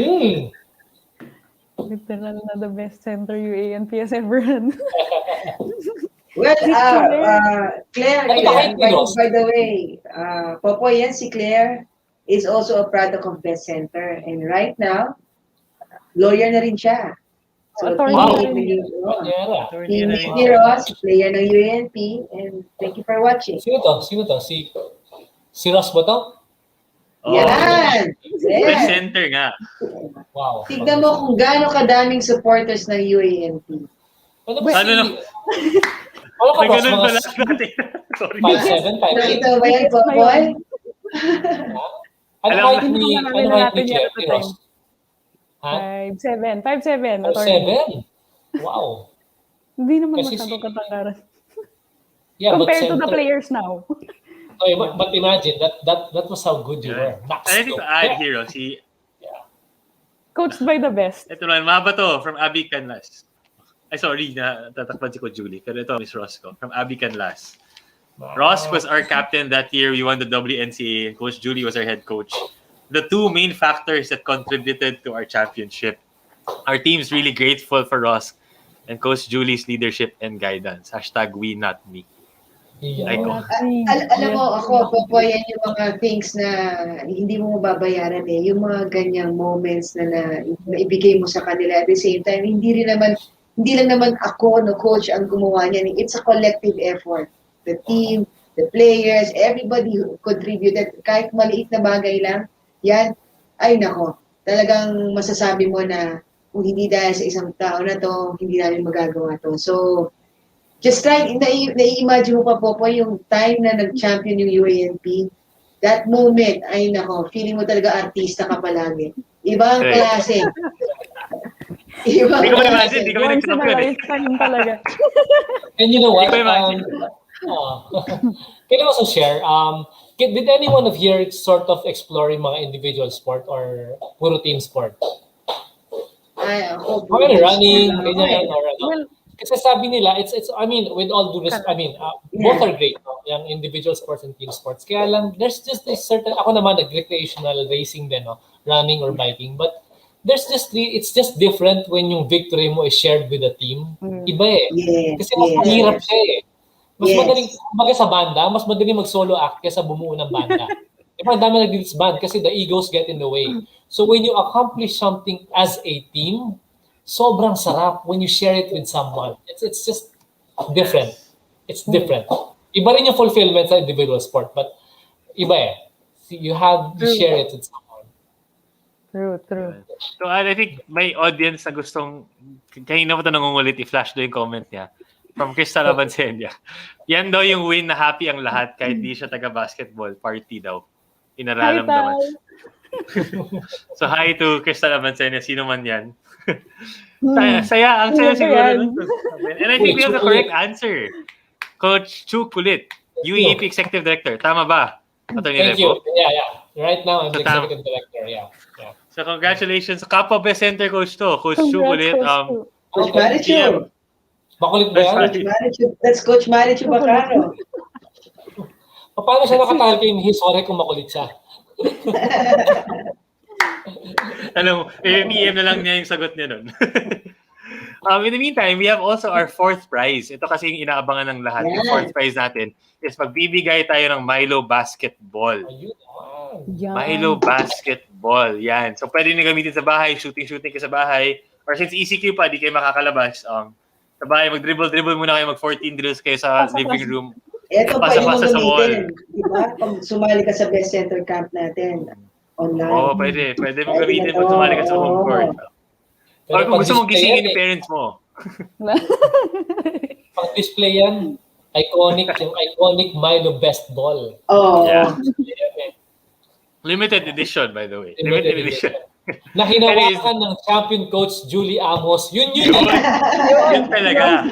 Literal na the best center UANP has ever had. Well, Claire, by the way, Popoy yan, si Claire is also a product of Best Center. And right now, lawyer na rin siya. So, teammate ni Ross, player ng UANP, and thank you for watching. Sino to? Si Ross ba to? Yan! Best Center nga. Wow. Tignan mo kung gaano kadaming supporters ng UANP. Ano ba ganun pala natin. Sorry. 5'7", 5'8". Nakita ba yan, Popoy? Ano height ni Ross? 5'7". 5'7"? Wow. Hindi naman masyadong katanggaran. Yeah, compared to the players now. Okay, but imagine that was how good you were. I think to add here, coached by the best. Ito naman, mahaba to from Abby Canlas. Ay, sorry, tatakpan si ko Julie. Pero ito, Miss Rosco, from Abby Canlas. Ross was our captain that year. We won the WNCA, and Coach Julie was our head coach. The two main factors that contributed to our championship. Our team's really grateful for Ross and Coach Julie's leadership and guidance. #we not me. Alam mo, ako, Popoy, yan yung mga things na hindi mo mababayaran eh. Yung mga ganyang moments na ibigay mo sa kanila. At the same time, hindi lang naman ako, no, coach, ang gumawa niyan. It's a collective effort. The team, the players, everybody who contributed, kahit maliit na bagay lang, yan, ay nako, talagang masasabi mo na kung hindi dahil sa isang tao na to, hindi namin magagawa to. So, just try, nai-imagine mo pa po yung time na nag-champion yung UANP, that moment, ay nako, feeling mo talaga artista ka palagi. Ibang Right. klase. Ibang Hindi ko klase. ma-imagine, hindi ko Once in na-expect a yun eh. lifetime talaga. And you know what? Hindi ko imagine. Can I also share? Did anyone of here sort of explore yung mga individual sport or puro team sport? Ay, ako. Or running, ganyan, or ano? Well, Kasi sabi nila, it's I mean, with all due respect, I mean, both are great, no? Yung individual sports and team sports. Kaya lang, there's just a certain, ako naman, recreational racing din, no? Running or biking, but it's just different when yung victory mo is shared with the team. Iba eh. Yes, Kasi mas mahirap siya eh. Mas Yes. madaling, kumbaga sa banda, mas madaling mag-solo act kaysa bumuo ng banda. Diba, ang dami nag-disband kasi the egos get in the way. So when you accomplish something as a team, sobrang sarap when you share it with someone. It's just different. It's different. Iba rin yung fulfillment sa individual sport, but iba eh. You have to share it with someone. True. So I think may audience na gustong, kanina pa ito nangungulit, i-flash do yung comment niya. From Crystal Avancenia. Yan daw yung win na happy ang lahat kahit di siya taga-basketball. Party daw. Inararamdaman. So hi to Crystal Avancenia, sino man yan. Saya, ang saya siguro. Nun. And I think we have the correct answer. Coach Chu Kulit, UAP Executive Director. Tama ba? Thank you. Yeah. Right now, I'm the executive director. Yeah. So congratulations. Kapwa Best Center Coach to. Coach Chu Kulit. Coach Marichu. Makulit ba yan? That's Coach Marichu Bacaro. Paano siya nakatahal kay Hisore kung makulit siya? Ano, PM na lang niya yung sagot niya nun. In the meantime, we have also our fourth prize. Ito kasi yung inaabangan ng lahat. Yung fourth prize natin is magbibigay tayo ng Milo Basketball. Milo Basketball. Yan. So, pwede nyo gamitin sa bahay, shooting ka sa bahay. Or since ECQ pa, di kayo makakalabas. Sa bahay, mag-dribble muna kayo, mag-14 drills kayo sa living room. Ito pwede mo Pasa-pasa sa wall. gamitin. Diba? Pag sumali ka sa Best Center Camp natin. Online. Oo, pwede. Pwede mo gamitin pag sumali ka sa home court. Or kung gusto mong gisingin ni parents mo. Pag-display yan, yung iconic Milo Best Ball. Oh. Yeah. Limited edition, by the way. Limited edition. Na hinawakan ng champion coach Julie Amos. Yun. Yun talaga.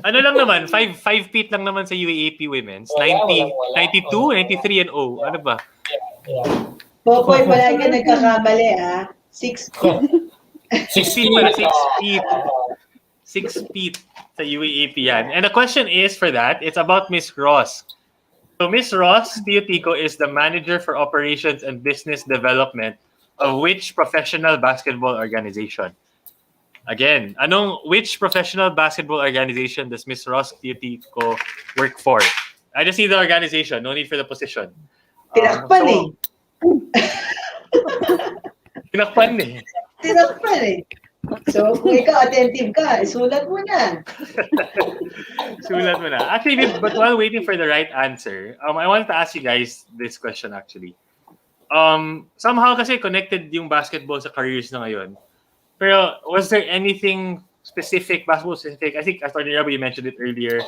Ano lang naman, 5 feet lang naman sa UAAP Women's. 92, 93 and 0. Ano ba? Popoy, palagi nagkakamali, ha? 6 feet. 6 feet pala, 6 feet. 6 feet sa UAAP yan. And the question is for that, it's about Miss Ross. So Miss Ross Teotico is the Manager for Operations and Business Development of which professional basketball organization? Again, which professional basketball organization does Miss Ross Teotico work for? I just need the organization, no need for the position. Tinakpan eh. Tinakpan eh. So, kung ikaw attentive ka, sulat mo na. Actually, but while waiting for the right answer, I wanted to ask you guys this question actually. Somehow kasi connected yung basketball sa careers na ngayon. Pero was there anything basketball specific? I think, as Rebo, you mentioned it earlier.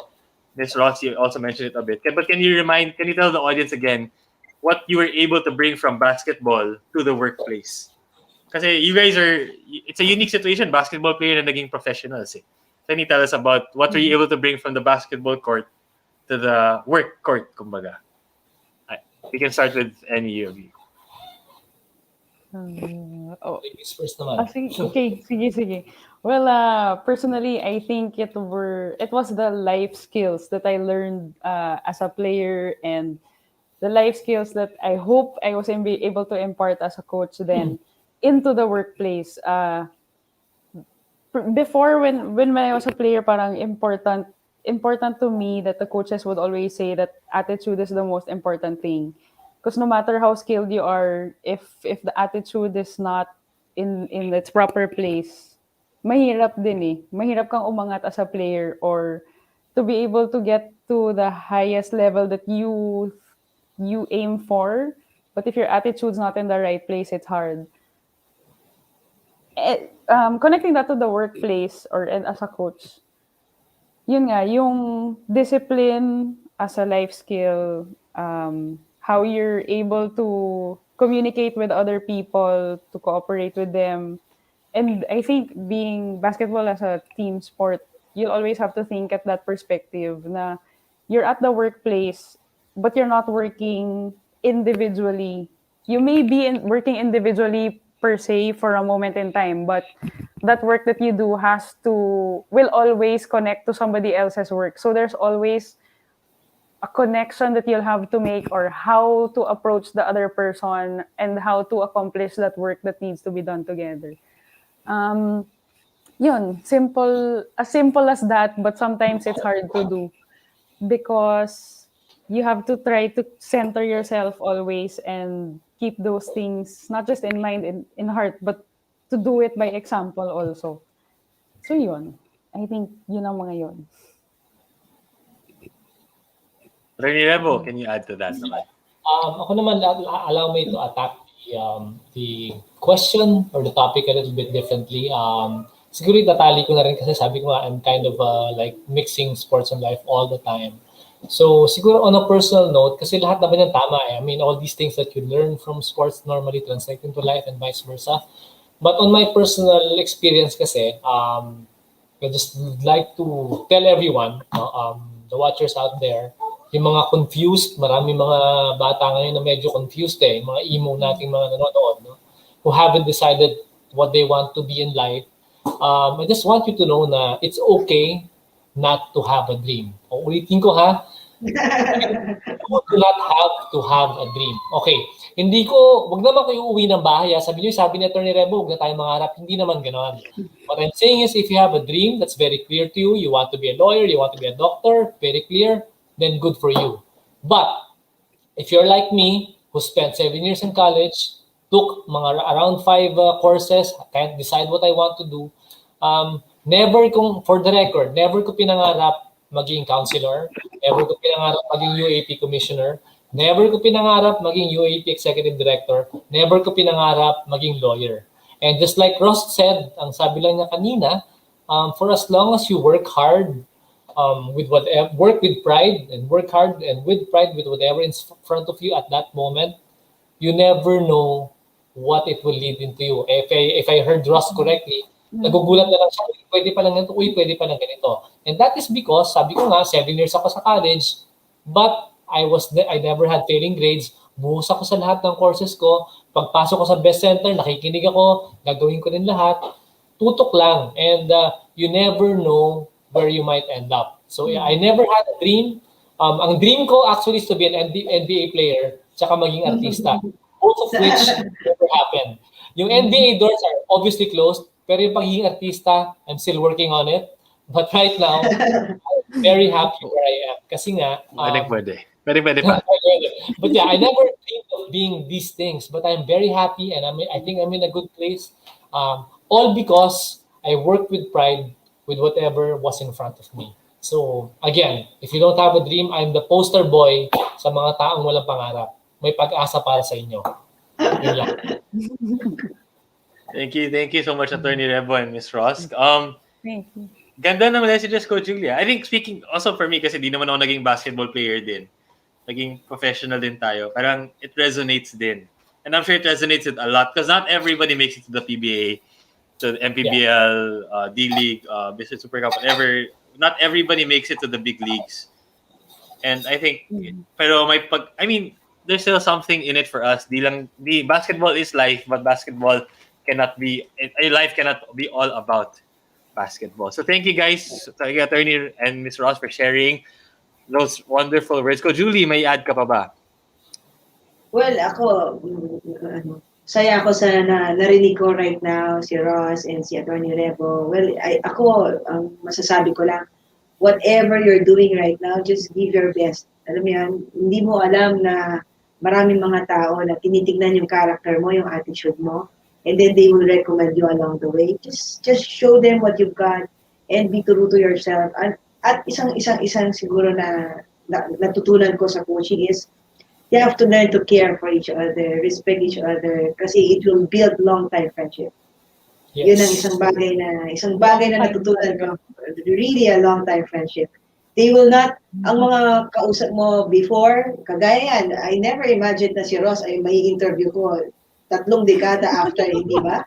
Ms. Ross, you also mentioned it a bit. But can you tell the audience again what you were able to bring from basketball to the workplace? Kasi you guys it's a unique situation, basketball player na naging professionals. Can you tell us about what were you able to bring from the basketball court to the work court, kumbaga? We can start with any of you. First naman. Sige. Well, personally, I think it was the life skills that I learned as a player and the life skills that I hope I was able to impart as a coach then into the workplace. Before, when I was a player, parang important to me that the coaches would always say that attitude is the most important thing. Because no matter how skilled you are, if the attitude is not in its proper place, mahirap din eh. Mahirap kang umangat as a player or to be able to get to the highest level that you aim for. But if your attitude's not in the right place, it's hard. Connecting that to the workplace or and as a coach, yun nga, yung discipline as a life skill, how you're able to communicate with other people, to cooperate with them. And I think being basketball as a team sport, you'll always have to think at that perspective na you're at the workplace, but you're not working individually. You may be working individually per se for a moment in time, but that work that you do will always connect to somebody else's work. So there's always a connection that you'll have to make, or how to approach the other person and how to accomplish that work that needs to be done together. Yun, as simple as that, but sometimes it's hard to do because you have to try to center yourself always and keep those things not just in mind and in heart, but to do it by example also. So yun, I think yun ang mga yun. Rebo, can you add to that naman? Ako naman, allow me to attack the question or the topic a little bit differently. Siguro itatali ko na rin kasi sabi ko nga, I'm kind of like mixing sports and life all the time. So siguro on a personal note, kasi lahat naman yan tama eh. I mean, all these things that you learn from sports normally translate into life and vice versa. But on my personal experience kasi, I just would like to tell everyone, the watchers out there, yung mga confused, marami mga bata ngayon na medyo confused eh, mga emo nating mga nanonood, no? Who haven't decided what they want to be in life. I just want you to know na it's okay not to have a dream. O, ulitin ko ha, you do not have to have a dream. Okay, wag naman kayo uuwi ng bahay. Sabi ni Atty. Rebo, wag na tayo mangarap. Hindi naman gano'n. What I'm saying is, if you have a dream that's very clear to you, you want to be a lawyer, you want to be a doctor, very clear, then good for you. But if you're like me, who spent 7 years in college, took mga around 5 courses, can't decide what I want to do, for the record, never ko pinangarap maging counselor, never ko pinangarap maging UAP commissioner, never ko pinangarap maging UAP executive director, never ko pinangarap maging lawyer. And just like Ross said, ang sabi lang niya kanina, for as long as you work hard, work with pride and work hard and with pride with whatever in front of you at that moment, you never know what it will lead into you. If I heard Ross correctly, nagugulat na lang siya, pwede pa lang ganito, pwede pa lang ganito. And that is because, sabi ko nga, 7 years ako sa college, but I never had failing grades. Buhos ako sa lahat ng courses ko. Pagpasok ko sa best center, nakikinig ako, gagawin ko din lahat. Tutok lang. And you never know where you might end up. So yeah, I never had a dream. Ang dream ko actually is to be an NBA player tsaka maging artista. Both of which never happened. Yung NBA doors are obviously closed, pero yung pagiging artista, I'm still working on it. But right now, I'm very happy where I am. Kasi nga... Pwede pa. But yeah, I never dreamed of being these things. But I'm very happy and I think I'm in a good place. All because I worked with pride with whatever was in front of me. So, again, if you don't have a dream, I'm the poster boy sa mga taong walang pangarap. May pag-asa para sa inyo. Yun lang. Thank you so much, Attorney Rebo and Miss Ross. Thank you. Ganda ng messages ko, Julia. I think speaking also for me, kasi di naman ako naging basketball player din. Naging professional din tayo. Parang it resonates din. And I'm sure it resonates with a lot because not everybody makes it to the PBA, to the MPBL, D-League, Business Super Cup, whatever. Not everybody makes it to the big leagues. And I think, there's still something in it for us. Basketball is life, but life cannot be all about basketball. So thank you guys, thank you, Attorney and Ms. Ross, for sharing those wonderful words. Ko, Julie, may add ka pa ba? Well, ako, saya ako sa narinig ko right now si Ross and si Atty. Rebo. Well, ako, masasabi ko lang, whatever you're doing right now, just give your best. Alam mo yan, hindi mo alam na maraming mga tao na tinitignan yung character mo, yung attitude mo, and then they will recommend you along the way. Just show them what you've got and be true to yourself. at isang siguro na natutunan ko sa coaching is you have to learn to care for each other, respect each other, kasi it will build long-time friendship. Yun ang isang bagay na natutunan ko. Really a long-time friendship. They will not, ang mga kausap mo before, kagaya yan, I never imagined na si Ross ay may interview ko 3 dekada after, hindi ba?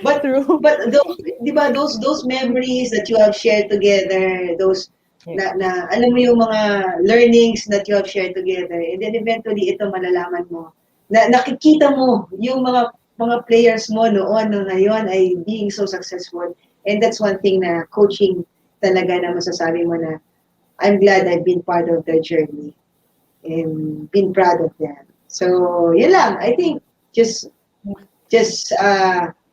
But those, di ba, those memories that you have shared together, those na alam mo yung mga learnings that you have shared together, and then eventually ito malalaman mo na nakikita mo yung mga players mo noon no ngayon ay being so successful, and that's one thing na coaching talaga na masasabi mo na I'm glad I've been part of their journey and been proud of them. So yun lang, I think just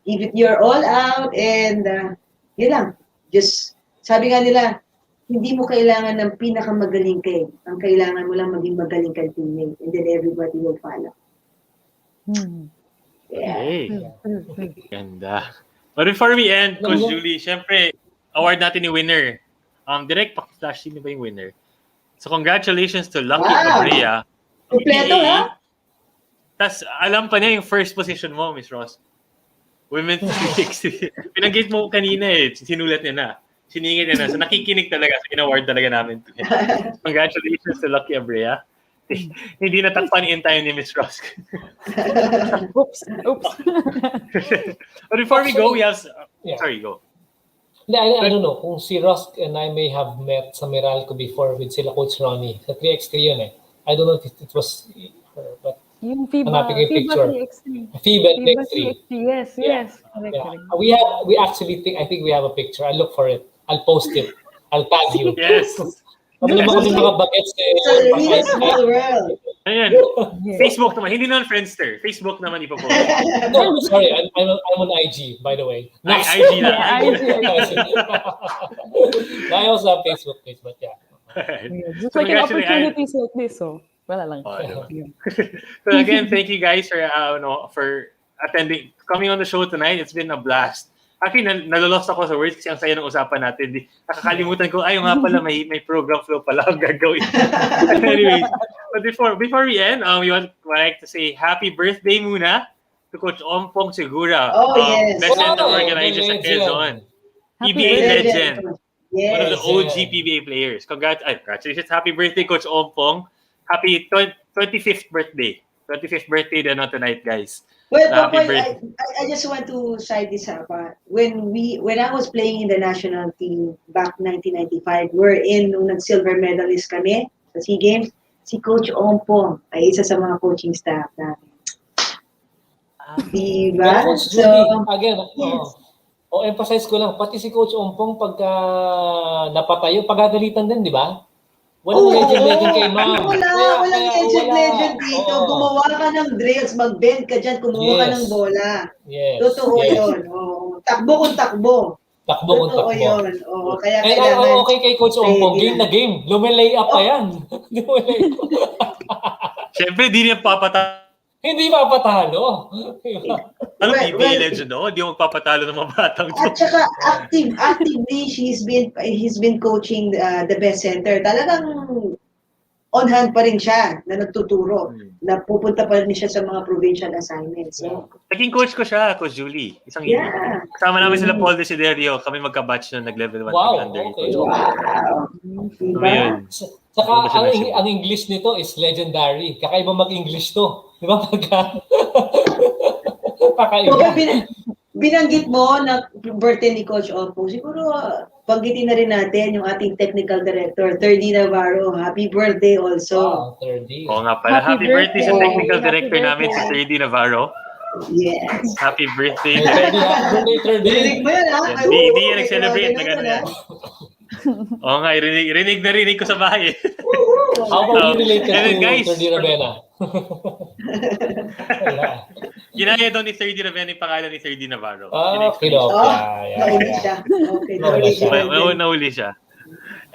give it your all out, and yun lang, just sabi nga nila, hindi mo kailangan ng pinakamagaling kayo. Ang kailangan mo lang maging magaling kang teammate, and then everybody will follow. Hey. Ganda. But before we end, Coach Julie, syempre, award natin ni winner. Direct paki-flash, sino ba yung winner? So congratulations to Lucky Cabrera. Kompleto ha? Tas alam pa niya yung first position mo, Miss Ross. Women's 360. Pinanggit mo kanina sinulat niya na. Siningit niya na. So nakikinig talaga. So in-award talaga namin. Congratulations to Lucky Cabrera. Hindi natakpan in time ni Miss Ross. Oops. But before we go, we have... Sorry, go. I don't know kung si Ross and I may have met sa Meralco before with sila Coach Ronnie. Sa 3x3 yun I don't know if it was her, but yung FIBA 3x3. FIBA 3x3. Yes. Yeah. We actually think, I think we have a picture. I'll look for it. I'll post it. I'll tag you. Yes. Kami naman mga bagets It's a really small world. Ayan. Facebook naman. Hindi naman Friendster. Facebook naman ipopost. No, sorry. I'm on IG, by the way. IG lang. I also have Facebook page, but yeah. Just like an opportunities like this, so wala lang. So again, thank you guys for attending, coming on the show tonight. It's been a blast. Actually, nalolost ako sa words kasi ang saya ng usapan natin. Nakakalimutan ko, nga pala, may program flow pala ang gagawin. Anyways, but before we end, we would like to say happy birthday muna to Coach Ompong Segura. Yes. President of organizers sa Quezon. PBA legend. Yes. One of the OG PBA players. Congratulations. Happy birthday, Coach Ompong. Happy 25th birthday. 25th birthday na tonight, guys. Well, I just want to side this up. When I was playing in the national team back 1995, we're nung nag-silver medalist kami sa SEA Games, si Coach Ompong ay isa sa mga coaching staff namin. Diba? Coach Julie, again, emphasize ko lang, pati si Coach Ompong pagka napatayo, pagagalitan din, di ba? Walang legend kay ma'am. Walang legend dito. Gumawa ka ng drills, mag-bend ka dyan, kumuha ka ng bola. Yes. Totoo yun. Takbo kung takbo. Totoo yun. Kaya kailangan... Okay kay Coach Ompong, game na game. Lumelay up pa yan. Siyempre, di niya papatalo. Hindi mapatalo. Ano, PBA legend Di mo magpapatalo ng mga batang to. At saka actively he's been coaching the best center. Talagang on hand pa rin siya na nagtuturo. Na pupunta pa rin siya sa mga provincial assignments. So, naging coach ko siya, Coach Julie. Isang year. Kasama namin sila Paul Desiderio. Kami magka-batch na nag-level 1 under. Okay. Wow. Yun. Saka ang English nito is legendary. Kakaiba mag-English to. Di ba? Kakaiba. Binanggit mo na birthday ni Coach Ompong. Siguro, panggitin na rin natin yung ating technical director, 3D Navarro. Happy birthday also. Wow, 3D. Oo nga pala. Happy birthday sa technical director namin, si 3D Navarro. Yes. Happy birthday. Happy birthday, 3D. Rinig mo yan, ha? Hindi yan nag-celebrate na gano'n yan. Oo nga, rinig ko sa bahay. How about you related to guys, 3D Ravenna? Ginaya daw ni 3D Ravenna yung pangalan ni 3D Navarro. Okay. Nauli siya.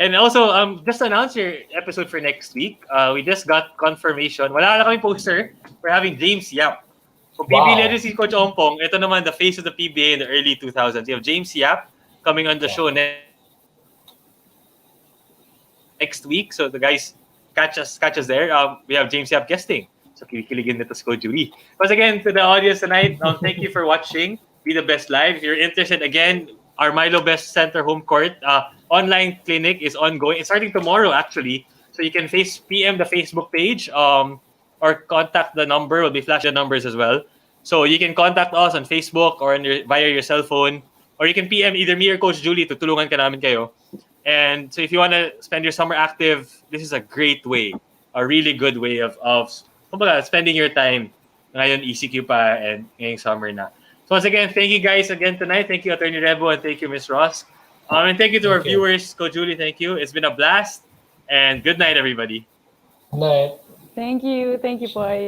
And also, just to announce your episode for next week, we just got confirmation. Wala na kami poster. We're having James Yap. Kung PBA legend si Coach Ompong, ito naman the face of the PBA in the early 2000s. You have James Yap coming on the show next. next week. So the guys catch us there. We have James Yap guesting. So kikiligin nito si Coach Julie. Once again, to the audience tonight, thank you for watching Be the Best Live. If you're interested, again, our Milo Best Center home court online clinic is ongoing. It's starting tomorrow, actually. So you can PM the Facebook page or contact the number. We'll be flashing the numbers as well. So you can contact us on Facebook or via your cell phone. Or you can PM either me or Coach Julie. Tutulungan ka namin kayo. And so if you want to spend your summer active, this is a great way. A really good way of spending your time ngayon ECQ pa and ngayong summer na. So once again, thank you guys again tonight. Thank you, Attorney Rebo, and thank you, Miss Ross. And thank you to our viewers. Coach Julie, thank you. It's been a blast. And good night, everybody. Good night. Thank you. Thank you, Poy.